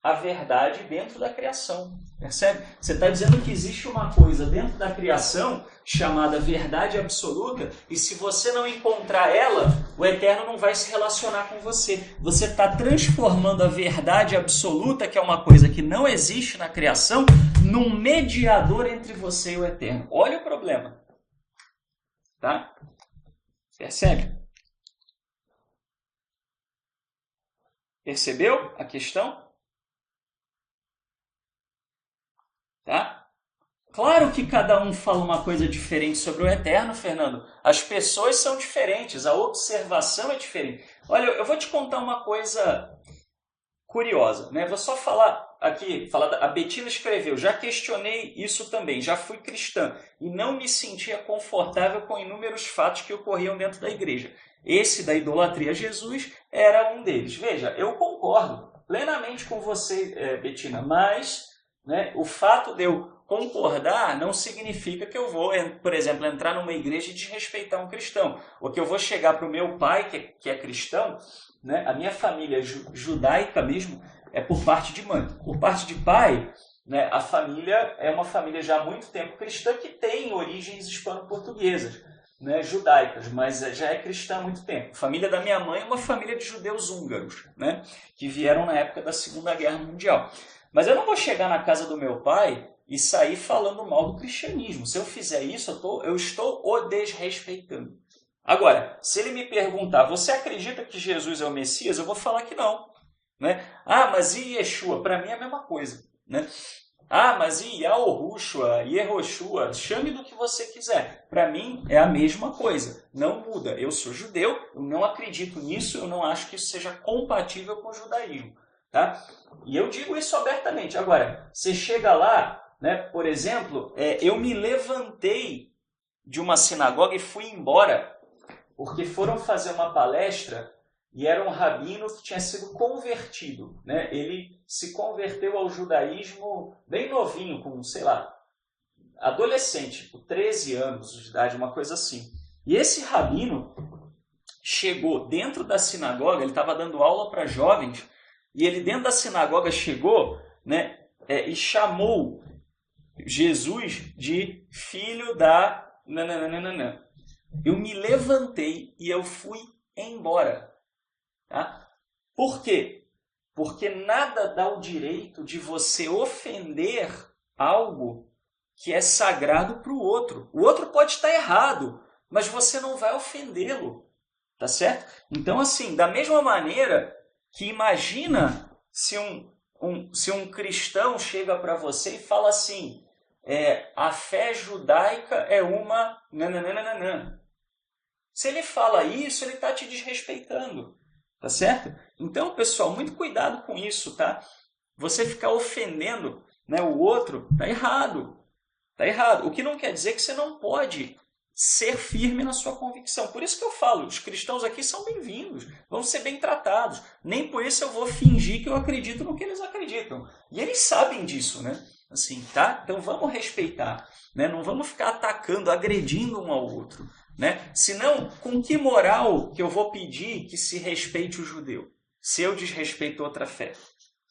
Speaker 1: a verdade dentro da criação. Percebe? Você está dizendo que existe uma coisa dentro da criação chamada verdade absoluta, e se você não encontrar ela, o eterno não vai se relacionar com você. Você está transformando a verdade absoluta, que é uma coisa que não existe na criação, num mediador entre você e o eterno. Olha o problema. Tá? Percebe? Percebeu a questão? Tá? Claro que cada um fala uma coisa diferente sobre o eterno, Fernando. As pessoas são diferentes, a observação é diferente. Olha, eu vou te contar uma coisa curiosa, né? Vou só falar aqui, a Betina escreveu, já questionei isso também, já fui cristã e não me sentia confortável com inúmeros fatos que ocorriam dentro da igreja. Esse da idolatria a Jesus era um deles. Veja, eu concordo plenamente com você, Betina, mas, né, o fato de eu concordar não significa que eu vou, por exemplo, entrar numa igreja e desrespeitar um cristão, ou que eu vou chegar para o meu pai, que é cristão, né, a minha família judaica mesmo é por parte de mãe. Por parte de pai, né, a família é uma família já há muito tempo cristã que tem origens hispano-portuguesas, né, judaicas, mas já é cristã há muito tempo. A família da minha mãe é uma família de judeus húngaros, né, que vieram na época da Segunda Guerra Mundial. Mas eu não vou chegar na casa do meu pai e sair falando mal do cristianismo. Se eu fizer isso, eu estou o desrespeitando. Agora, se ele me perguntar, você acredita que Jesus é o Messias? Eu vou falar que não. Né? Ah, mas e Yeshua? Para mim é a mesma coisa. Né? Ah, mas e Yahushua, Yehoshua? Chame do que você quiser. Para mim é a mesma coisa. Não muda. Eu sou judeu, eu não acredito nisso, eu não acho que isso seja compatível com o judaísmo. Tá? E eu digo isso abertamente. Agora, você chega lá, né, por exemplo, eu me levantei de uma sinagoga e fui embora, porque foram fazer uma palestra e era um rabino que tinha sido convertido. Né? Ele se converteu ao judaísmo bem novinho, com, sei lá, adolescente, com 13 anos de idade, uma coisa assim. E esse rabino chegou dentro da sinagoga, ele estava dando aula para jovens, e ele dentro da sinagoga chegou, né, e chamou Jesus de filho da... nananana. Eu me levantei e eu fui embora. Tá? Por quê? Porque nada dá o direito de você ofender algo que é sagrado para o outro. O outro pode estar errado, mas você não vai ofendê-lo. Tá certo? Então, assim, da mesma maneira que imagina se um cristão chega para você e fala assim, a fé judaica é uma... nananana. Se ele fala isso, ele está te desrespeitando. Tá certo? Então, pessoal, muito cuidado com isso, tá? Você ficar ofendendo, né, o outro, tá errado. Tá errado. O que não quer dizer que você não pode ser firme na sua convicção. Por isso que eu falo, os cristãos aqui são bem-vindos, vão ser bem tratados. Nem por isso eu vou fingir que eu acredito no que eles acreditam. E eles sabem disso, né? Assim, tá? Então vamos respeitar, né? Não vamos ficar atacando, agredindo um ao outro. Né? Senão, com que moral que eu vou pedir que se respeite o judeu, se eu desrespeito outra fé?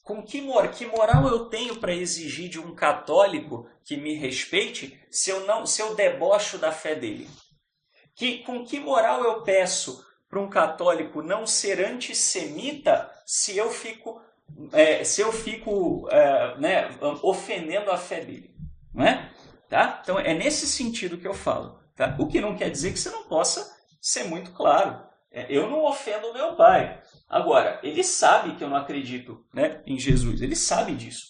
Speaker 1: Com que moral eu tenho para exigir de um católico que me respeite se eu debocho da fé dele? Com que moral eu peço para um católico não ser antissemita se eu fico né, ofendendo a fé dele? Não é? Tá? Então é nesse sentido que eu falo. Tá? O que não quer dizer que você não possa ser muito claro. Eu não ofendo o meu pai. Agora, ele sabe que eu não acredito, né, em Jesus. Ele sabe disso.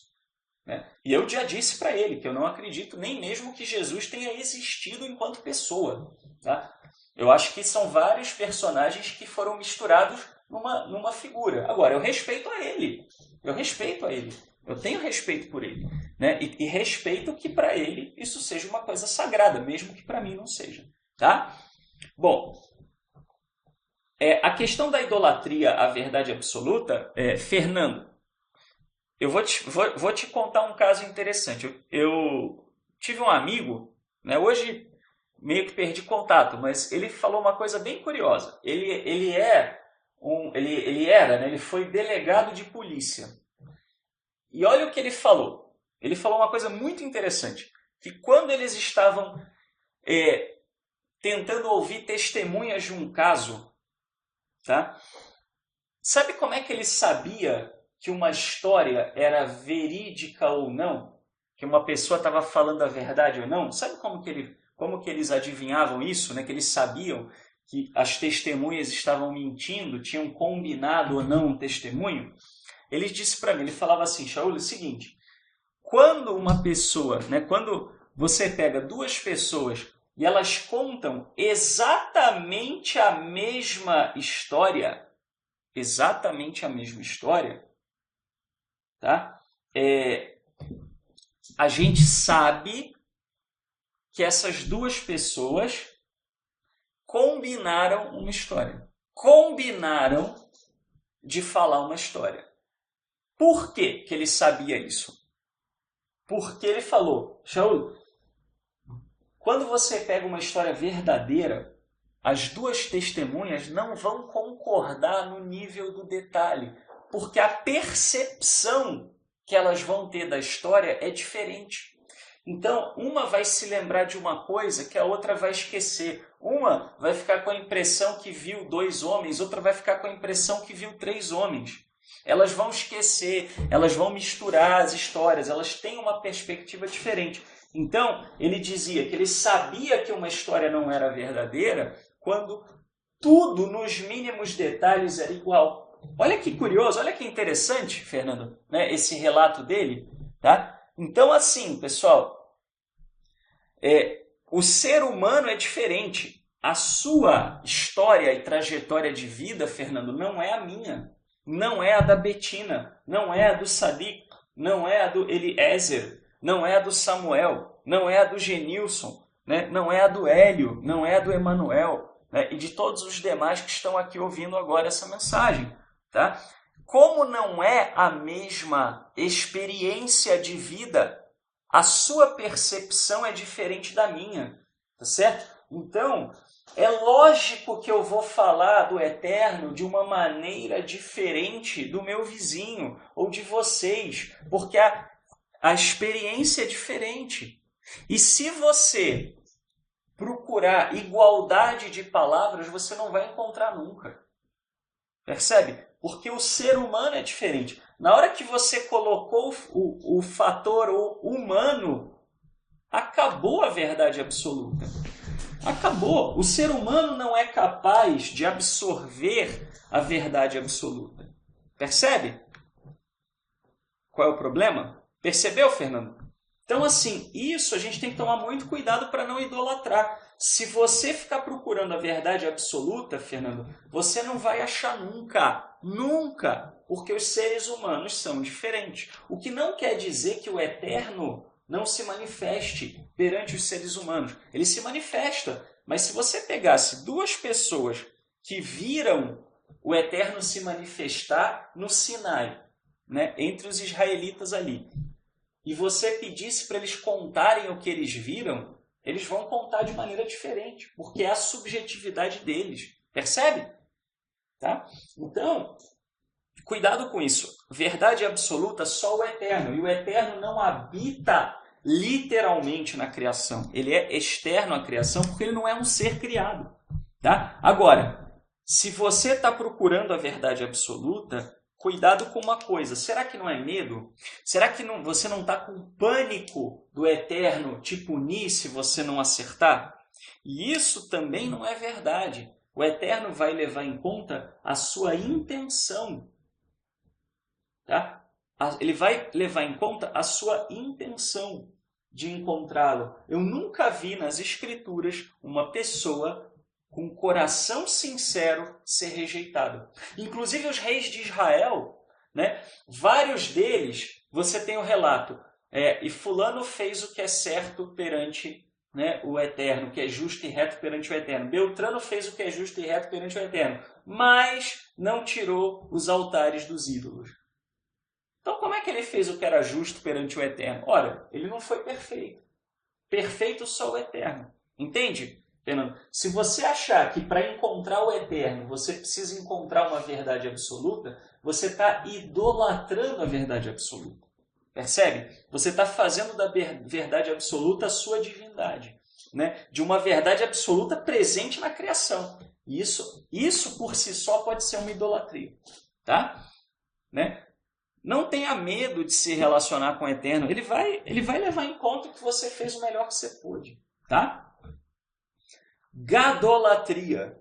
Speaker 1: Né? E eu já disse para ele que eu não acredito nem mesmo que Jesus tenha existido enquanto pessoa. Tá? Eu acho que são vários personagens que foram misturados numa figura. Agora, eu respeito a ele. Eu respeito a ele. Eu tenho respeito por ele, né? E respeito que para ele isso seja uma coisa sagrada, mesmo que para mim não seja. Tá? Bom, a questão da idolatria à verdade absoluta, Fernando, eu vou te contar um caso interessante. Eu tive um amigo, né, hoje meio que perdi contato, mas ele falou uma coisa bem curiosa. Ele era, né, ele foi delegado de polícia. E olha o que ele falou. Ele falou uma coisa muito interessante, que quando eles estavam tentando ouvir testemunhas de um caso, tá? Sabe como é que ele sabia que uma história era verídica ou não? Que uma pessoa estava falando a verdade ou não? Sabe como que eles adivinhavam isso, né? Que eles sabiam que as testemunhas estavam mentindo, tinham combinado ou não um testemunho? Ele disse para mim, ele falava assim, Shaul, é o seguinte, quando uma pessoa, né, quando você pega duas pessoas e elas contam exatamente a mesma história, tá? A gente sabe que essas duas pessoas combinaram uma história. Combinaram de falar uma história. Por que ele sabia isso? Porque ele falou, Shaul, quando você pega uma história verdadeira, as duas testemunhas não vão concordar no nível do detalhe, porque a percepção que elas vão ter da história é diferente. Então, uma vai se lembrar de uma coisa que a outra vai esquecer. Uma vai ficar com a impressão que viu 2 homens, outra vai ficar com a impressão que viu 3 homens. Elas vão esquecer, elas vão misturar as histórias, elas têm uma perspectiva diferente. Então, ele dizia que ele sabia que uma história não era verdadeira quando tudo, nos mínimos detalhes, era igual. Olha que curioso, olha que interessante, Fernando, né, esse relato dele. Tá? Então, assim, pessoal, o ser humano é diferente. A sua história e trajetória de vida, Fernando, não é a minha. Não é a da Betina, não é a do Sadiq, não é a do Eliezer, não é a do Samuel, não é a do Genilson, né? Não é a do Hélio, não é a do Emanuel, né? E de todos os demais que estão aqui ouvindo agora essa mensagem. Tá? Como não é a mesma experiência de vida, a sua percepção é diferente da minha, tá certo? Então, é lógico que eu vou falar do eterno de uma maneira diferente do meu vizinho ou de vocês, porque a experiência é diferente. E se você procurar igualdade de palavras, você não vai encontrar nunca. Percebe? Porque o ser humano é diferente. Na hora que você colocou o fator humano, acabou a verdade absoluta. Acabou. O ser humano não é capaz de absorver a verdade absoluta. Percebe? Qual é o problema? Percebeu, Fernando? Então, assim, isso a gente tem que tomar muito cuidado para não idolatrar. Se você ficar procurando a verdade absoluta, Fernando, você não vai achar nunca. Nunca. Porque os seres humanos são diferentes. O que não quer dizer que o eterno não se manifeste perante os seres humanos. Ele se manifesta. Mas se você pegasse 2 pessoas que viram o eterno se manifestar no Sinai, né, entre os israelitas ali, e você pedisse para eles contarem o que eles viram, eles vão contar de maneira diferente, porque é a subjetividade deles. Percebe? Tá? Então, cuidado com isso. Verdade absoluta, só o eterno. E o eterno não habita literalmente na criação. Ele é externo à criação porque ele não é um ser criado. Tá? Agora, se você está procurando a verdade absoluta, cuidado com uma coisa. Será que não é medo? Será que você não está com pânico do eterno te punir se você não acertar? E isso também não é verdade. O eterno vai levar em conta a sua intenção. Tá? Ele vai levar em conta a sua intenção de encontrá-lo. Eu nunca vi nas Escrituras uma pessoa com um coração sincero ser rejeitado. Inclusive os reis de Israel, né? Vários deles, você tem o relato, e fulano fez o que é certo perante né, o Eterno, que é justo e reto perante o Eterno. Beltrano fez o que é justo e reto perante o Eterno, mas não tirou os altares dos ídolos. Então, como é que ele fez o que era justo perante o Eterno? Ora, ele não foi perfeito. Perfeito só o Eterno. Entende, Fernando? Se você achar que para encontrar o Eterno você precisa encontrar uma verdade absoluta, você está idolatrando a verdade absoluta. Percebe? Você está fazendo da verdade absoluta a sua divindade, né? De uma verdade absoluta presente na criação. Isso por si só pode ser uma idolatria. Tá? Né? Não tenha medo de se relacionar com o Eterno. Ele vai levar em conta que você fez o melhor que você pôde. Tá? Gadolatria.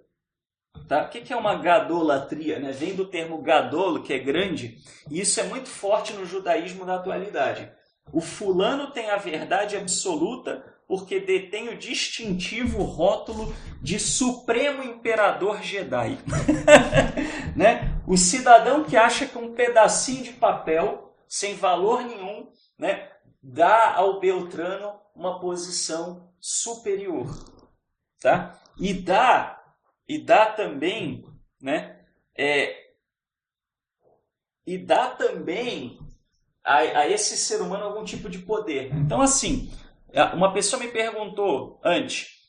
Speaker 1: Tá? O que é uma gadolatria? Né? Vem do termo gadolo, que é grande, e isso é muito forte no judaísmo da atualidade. O fulano tem a verdade absoluta porque detém o distintivo rótulo de Supremo Imperador Jedi. Né? O cidadão que acha que um pedacinho de papel, sem valor nenhum, né, dá ao Beltrano uma posição superior. Tá? E dá também, né, a esse ser humano algum tipo de poder. Então, assim, uma pessoa me perguntou antes,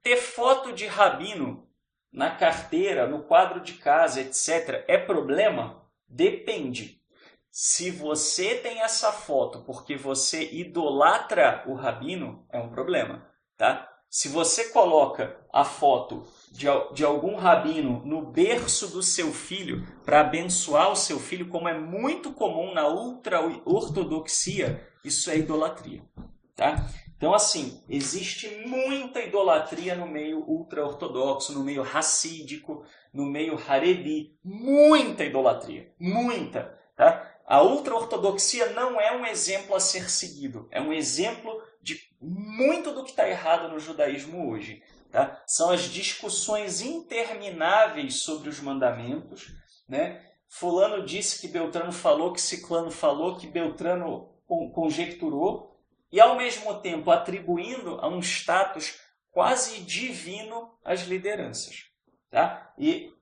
Speaker 1: ter foto de rabino na carteira, no quadro de casa, etc., é problema? Depende. Se você tem essa foto porque você idolatra o rabino, é um problema, tá? Se você coloca a foto de algum rabino no berço do seu filho para abençoar o seu filho, como é muito comum na ultra-ortodoxia, isso é idolatria. Tá? Então, assim, existe muita idolatria no meio ultra-ortodoxo, no meio racídico, no meio haredi. Muita idolatria. Muita. Tá? A ultra-ortodoxia não é um exemplo a ser seguido. É um exemplo de muito do que está errado no judaísmo hoje. Tá? São as discussões intermináveis sobre os mandamentos. Né? Fulano disse que Beltrano falou, que Ciclano falou, que Beltrano conjecturou, e ao mesmo tempo atribuindo a um status quase divino às lideranças. Tá? E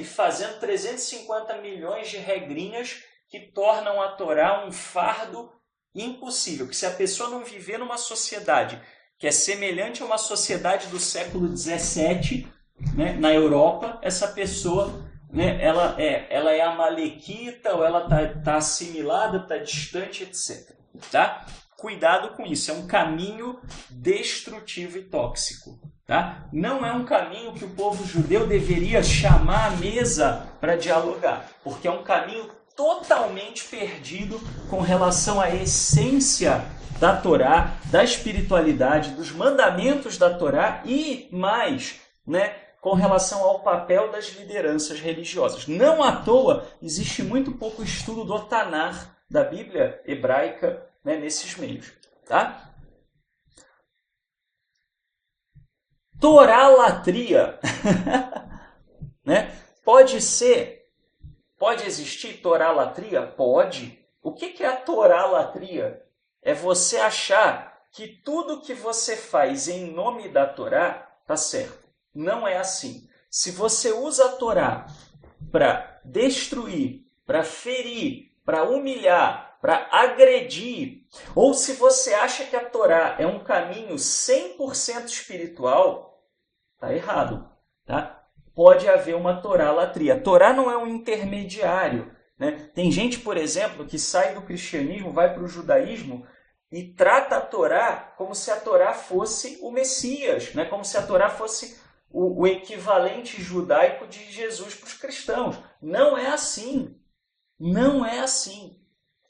Speaker 1: fazendo 350 milhões de regrinhas que tornam a Torá um fardo impossível, que se a pessoa não viver numa sociedade que é semelhante a uma sociedade do século XVII, né, na Europa, essa pessoa, né, ela é amalequita, ou ela está assimilada, está distante, etc. Tá? Cuidado com isso, é um caminho destrutivo e tóxico. Tá? Não é um caminho que o povo judeu deveria chamar à mesa para dialogar, porque é um caminho totalmente perdido com relação à essência da Torá, da espiritualidade, dos mandamentos da Torá e mais, né, com relação ao papel das lideranças religiosas. Não à toa existe muito pouco estudo do Tanar, da Bíblia hebraica, né, nesses meios. Tá? Toralatria. Né? Pode existir toralatria? Pode. O que é a toralatria? É você achar que tudo que você faz em nome da Torá está certo. Não é assim. Se você usa a Torá para destruir, para ferir, para humilhar, para agredir, ou se você acha que a Torá é um caminho 100% espiritual, está errado. Tá? Pode haver uma toralatria. A Torá não é um intermediário. Né? Tem gente, por exemplo, que sai do cristianismo, vai para o judaísmo e trata a Torá como se a Torá fosse o Messias, né? Como se a Torá fosse o equivalente judaico de Jesus para os cristãos. Não é assim. Não é assim.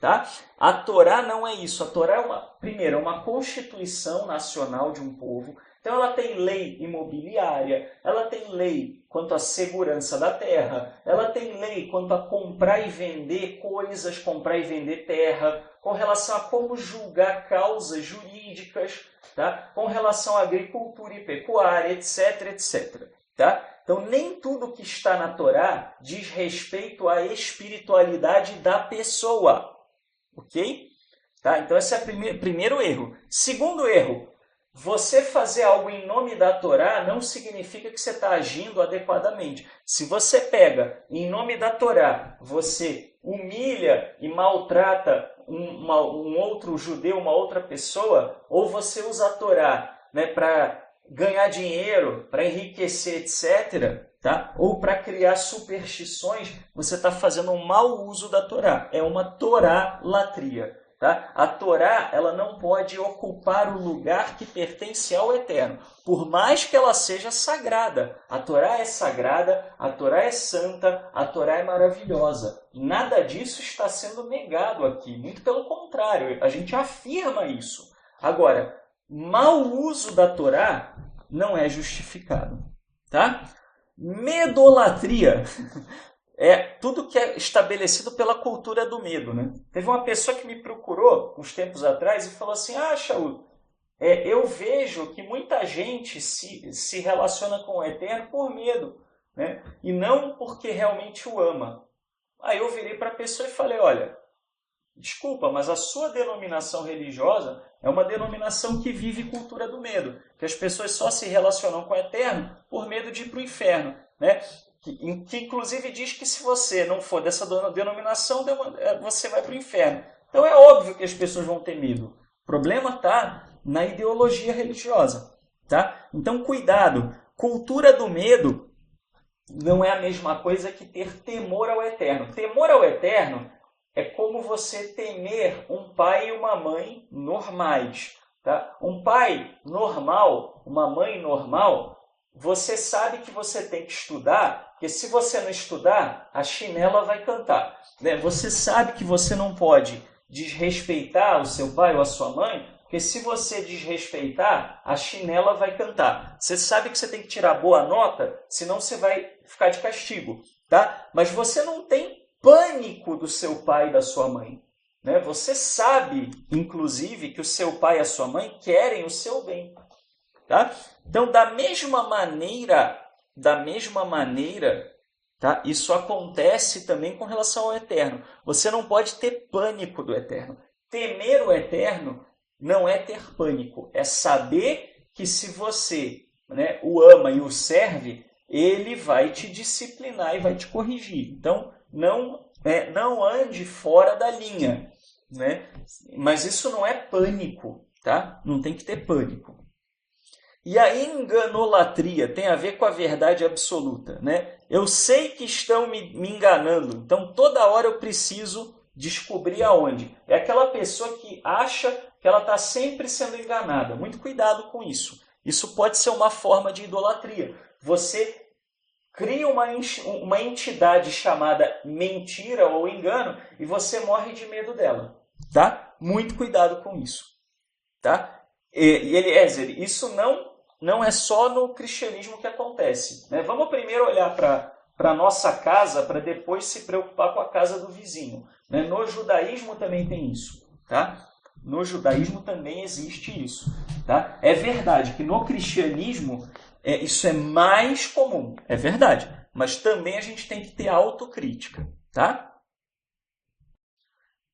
Speaker 1: Tá? A Torá não é isso. A Torá é uma constituição nacional de um povo. Então ela tem lei imobiliária, ela tem lei quanto à segurança da terra, ela tem lei quanto a comprar e vender coisas, comprar e vender terra, com relação a como julgar causas jurídicas, tá? Com relação à agricultura e pecuária, etc, etc. Tá? Então nem tudo que está na Torá diz respeito à espiritualidade da pessoa. Ok? Tá? Então esse é o primeiro erro. Segundo erro, você fazer algo em nome da Torá não significa que você está agindo adequadamente. Se você pega, em nome da Torá, você humilha e maltrata um outro judeu, uma outra pessoa, ou você usa a Torá, né, para ganhar dinheiro, para enriquecer, etc., tá? Ou para criar superstições, você está fazendo um mau uso da Torá. É uma Torá-latria. Tá? A Torá, ela não pode ocupar o lugar que pertence ao Eterno, por mais que ela seja sagrada. A Torá é sagrada, a Torá é santa, a Torá é maravilhosa. Nada disso está sendo negado aqui, muito pelo contrário, a gente afirma isso. Agora, mau uso da Torá não é justificado. Tá? Medolatria é tudo que é estabelecido pela cultura do medo, né? Teve uma pessoa que me procurou uns tempos atrás e falou assim, Shaul, eu vejo que muita gente se relaciona com o Eterno por medo, né? E não porque realmente o ama. Aí eu virei para a pessoa e falei, olha, desculpa, mas a sua denominação religiosa é uma denominação que vive cultura do medo, que as pessoas só se relacionam com o Eterno por medo de ir para o inferno, né? Que inclusive diz que se você não for dessa denominação, você vai para o inferno. Então é óbvio que as pessoas vão ter medo. O problema está na ideologia religiosa. Tá? Então cuidado, cultura do medo não é a mesma coisa que ter temor ao Eterno. Temor ao Eterno é como você temer um pai e uma mãe normais. Tá? Um pai normal, uma mãe normal, você sabe que você tem que estudar, porque se você não estudar, a chinela vai cantar. Né? Você sabe que você não pode desrespeitar o seu pai ou a sua mãe, porque se você desrespeitar, a chinela vai cantar. Você sabe que você tem que tirar boa nota, senão você vai ficar de castigo. Tá? Mas você não tem pânico do seu pai e da sua mãe. Né? Você sabe, inclusive, que o seu pai e a sua mãe querem o seu bem. Tá? Então, da mesma maneira, tá? Isso acontece também com relação ao Eterno. Você não pode ter pânico do Eterno. Temer o Eterno não é ter pânico, é saber que se você, né, o ama e o serve, ele vai te disciplinar e vai te corrigir. Então, não ande fora da linha. Né? Mas isso não é pânico. Tá? Não tem que ter pânico. E a enganolatria tem a ver com a verdade absoluta. Né? Eu sei que estão me enganando, então toda hora eu preciso descobrir aonde. É aquela pessoa que acha que ela está sempre sendo enganada. Muito cuidado com isso. Isso pode ser uma forma de idolatria. Você cria uma entidade chamada mentira ou engano e você morre de medo dela. Tá? Muito cuidado com isso. Tá? E Eliezer, isso não é só no cristianismo que acontece. Né? Vamos primeiro olhar para a nossa casa, para depois se preocupar com a casa do vizinho. Né? No judaísmo também tem isso. Tá? No judaísmo também existe isso. Tá? É verdade que no cristianismo isso é mais comum. É verdade. Mas também a gente tem que ter autocrítica. Tá?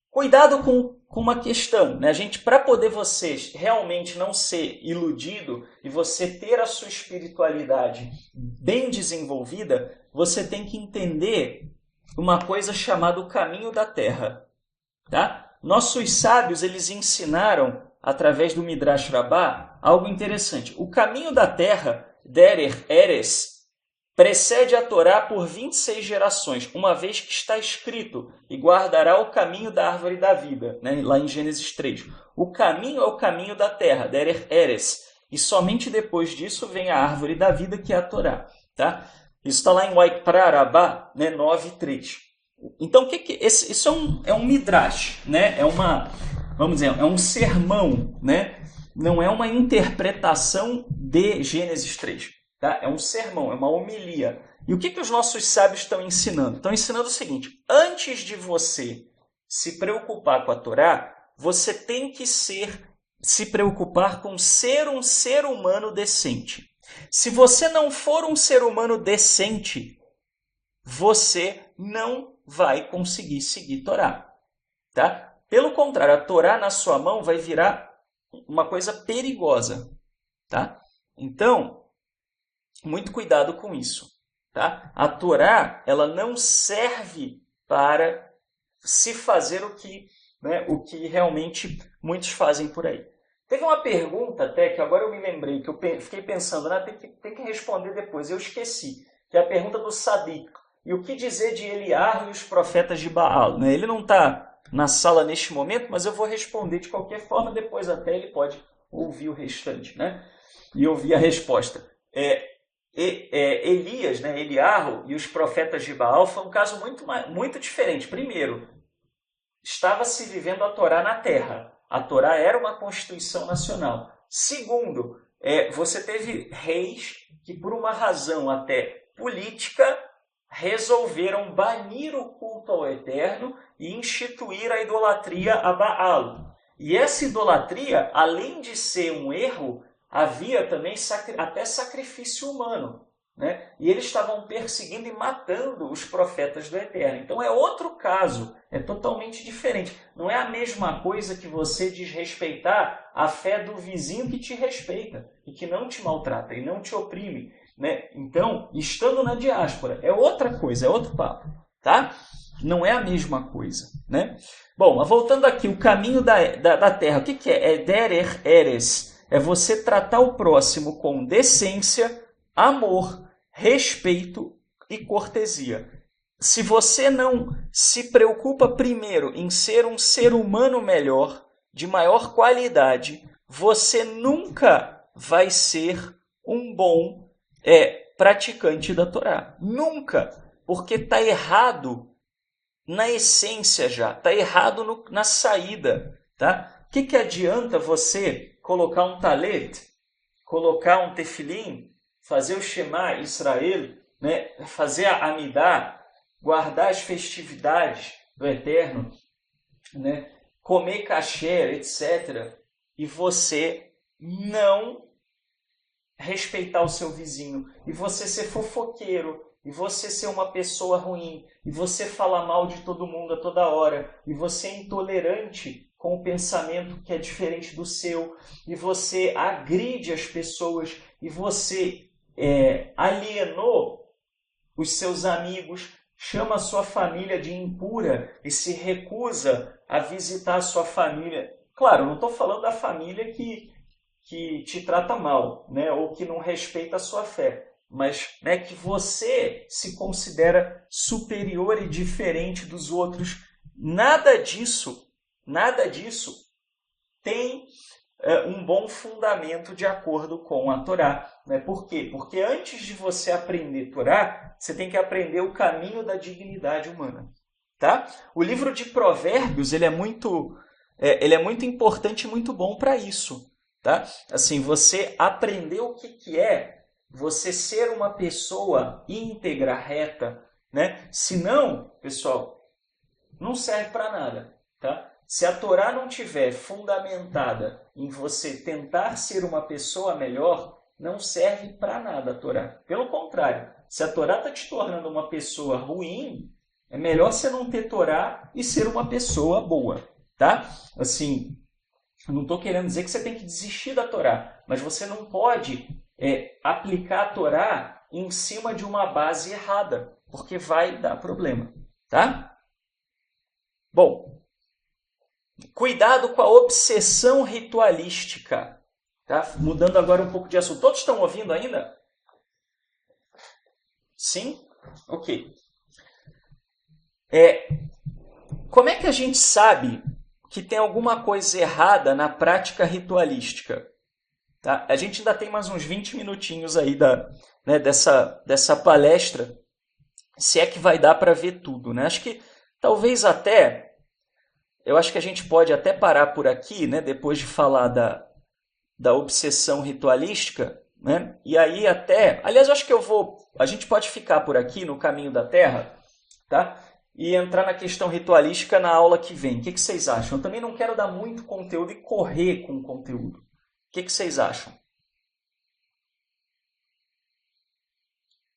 Speaker 1: Cuidado com uma questão, né? Para poder você realmente não ser iludido e você ter a sua espiritualidade bem desenvolvida, você tem que entender uma coisa chamada o caminho da terra. Tá? Nossos sábios eles ensinaram, através do Midrash Rabbah, algo interessante. O caminho da terra, Derer Eres, precede a Torá por 26 gerações, uma vez que está escrito, e guardará o caminho da árvore da vida, né? Lá em Gênesis 3. O caminho é o caminho da terra, Derer Eres, e somente depois disso vem a árvore da vida, que é a Torá. Tá? Isso está lá em Waikra Rabbah, né? 9:3. Então, isso é um midrash, né? Vamos dizer, é um sermão, né? Não é uma interpretação de Gênesis 3. Tá? É um sermão, é uma homilia. E o que os nossos sábios estão ensinando? Estão ensinando o seguinte: antes de você se preocupar com a Torá, você tem que se preocupar com ser um ser humano decente. Se você não for um ser humano decente, você não vai conseguir seguir Torá. Tá? Pelo contrário, a Torá na sua mão vai virar uma coisa perigosa. tá? Então, muito cuidado com isso, tá? A Torá, ela não serve para se fazer o que realmente muitos fazem por aí. Teve uma pergunta até, que agora eu me lembrei, que eu fiquei pensando, tem que responder depois, eu esqueci, que é a pergunta do Sadiq. E o que dizer de Eliar e os profetas de Baal? Né? Ele não está na sala neste momento, mas eu vou responder de qualquer forma, depois até ele pode ouvir o restante, né? E ouvir a resposta. Elias, né, Eliarro e os profetas de Baal foi um caso muito diferente. Primeiro, estava se vivendo a Torá na terra. A Torá era uma constituição nacional. Segundo, você teve reis que, por uma razão até política, resolveram banir o culto ao Eterno e instituir a idolatria a Baal. E essa idolatria, além de ser um erro, havia também até sacrifício humano. Né? E eles estavam perseguindo e matando os profetas do Eterno. Então é outro caso, é totalmente diferente. Não é a mesma coisa que você desrespeitar a fé do vizinho que te respeita e que não te maltrata e não te oprime. Né? Então, estando na diáspora, é outra coisa, é outro papo. Tá? Não é a mesma coisa. Né? Bom, mas voltando aqui, o caminho da terra, o que é? É derer eres. É você tratar o próximo com decência, amor, respeito e cortesia. Se você não se preocupa primeiro em ser um ser humano melhor, de maior qualidade, você nunca vai ser um bom praticante da Torá. Nunca. Porque está errado na essência já. Está errado na saída. Tá? O que adianta você colocar um talet, colocar um tefilim, fazer o Shema Israel, né? Fazer a Amidá, guardar as festividades do Eterno, né? Comer kasher, etc. E você não respeitar o seu vizinho, e você ser fofoqueiro, e você ser uma pessoa ruim, e você falar mal de todo mundo a toda hora, e você é intolerante com o pensamento que é diferente do seu, e você agride as pessoas, e você alienou os seus amigos, chama a sua família de impura e se recusa a visitar a sua família. Claro, não estou falando da família que te trata mal, né, ou que não respeita a sua fé, mas né, que você se considera superior e diferente dos outros. Nada disso tem um bom fundamento de acordo com a Torá. Né? Por quê? Porque antes de você aprender Torá, você tem que aprender o caminho da dignidade humana. Tá? O livro de Provérbios ele é muito importante e muito bom para isso. Tá? Assim, você aprender o que é você ser uma pessoa íntegra, reta. Né? Senão, pessoal, não serve para nada. Tá? Se a Torá não tiver fundamentada em você tentar ser uma pessoa melhor, não serve para nada a Torá. Pelo contrário, se a Torá está te tornando uma pessoa ruim, é melhor você não ter Torá e ser uma pessoa boa. Tá? Assim, não estou querendo dizer que você tem que desistir da Torá, mas você não pode aplicar a Torá em cima de uma base errada, porque vai dar problema. Tá? Bom, cuidado com a obsessão ritualística. Tá? Mudando agora um pouco de assunto. Todos estão ouvindo ainda? Sim? Ok. Como é que a gente sabe que tem alguma coisa errada na prática ritualística? Tá? A gente ainda tem mais uns 20 minutinhos aí dessa palestra, se é que vai dar para ver tudo. Né? Acho que talvez eu acho que a gente pode até parar por aqui, né, depois de falar da obsessão ritualística, né? E aí aliás, eu acho que a gente pode ficar por aqui no caminho da Terra, tá? E entrar na questão ritualística na aula que vem. O que vocês acham? Eu também não quero dar muito conteúdo e correr com o conteúdo. O que vocês acham?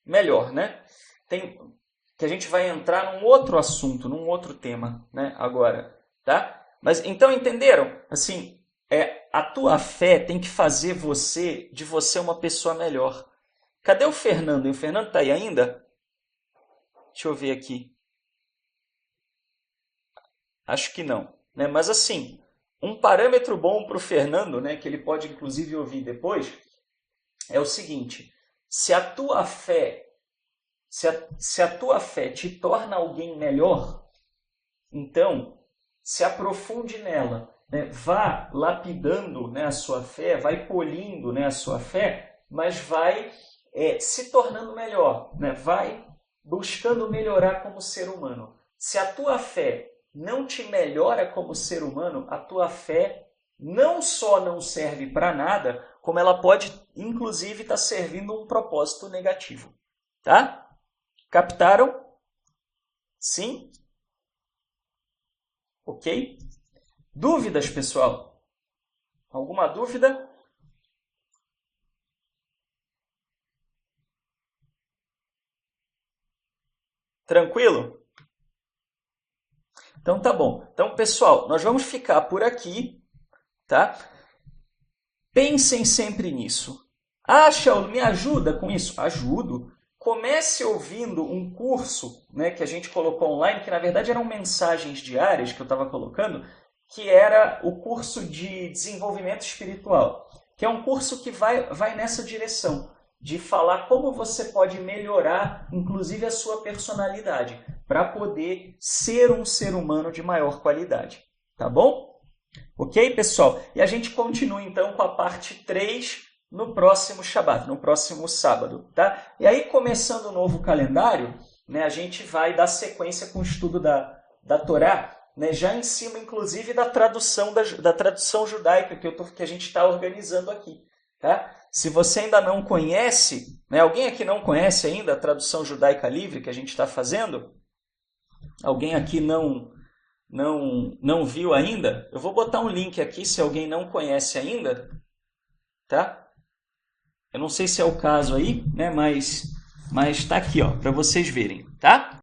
Speaker 1: Melhor, né? Que a gente vai entrar num outro assunto, num outro tema, né? Agora. Tá? Mas então entenderam? Assim, a tua fé tem que fazer de você uma pessoa melhor. Cadê o Fernando? E o Fernando está aí ainda? Deixa eu ver aqui. Acho que não, né? Mas assim, um parâmetro bom para o Fernando, né, que ele pode inclusive ouvir depois, é o seguinte: se a tua fé te torna alguém melhor, então se aprofunde nela, né? Vá lapidando, né, a sua fé, vai polindo, né, a sua fé, mas vai se tornando melhor, né? Vai buscando melhorar como ser humano. Se a tua fé não te melhora como ser humano, a tua fé não só não serve para nada, como ela pode, inclusive, estar servindo um propósito negativo. Tá? Captaram? Sim? Ok? Dúvidas, pessoal? Alguma dúvida? Tranquilo? Então tá bom. Então, pessoal, nós vamos ficar por aqui, tá? Pensem sempre nisso. Ah, Shaul, me ajuda com isso? Ajudo. Comece ouvindo um curso, né, que a gente colocou online, que na verdade eram mensagens diárias que eu estava colocando, que era o curso de desenvolvimento espiritual, que é um curso que vai nessa direção, de falar como você pode melhorar, inclusive, a sua personalidade, para poder ser um ser humano de maior qualidade. Tá bom? Ok, pessoal? E a gente continua, então, com a parte 3 no próximo Shabat, no próximo sábado. Tá? E aí, começando o novo calendário, né, a gente vai dar sequência com o estudo da Torá, né, já em cima, inclusive, da tradução judaica que a gente está organizando aqui. Tá? Se você ainda não conhece, né, alguém aqui não conhece ainda a tradução judaica livre que a gente está fazendo? Alguém aqui não viu ainda? Eu vou botar um link aqui se alguém não conhece ainda, tá? Eu não sei se é o caso aí, né? Mas está aqui, ó, para vocês verem, tá?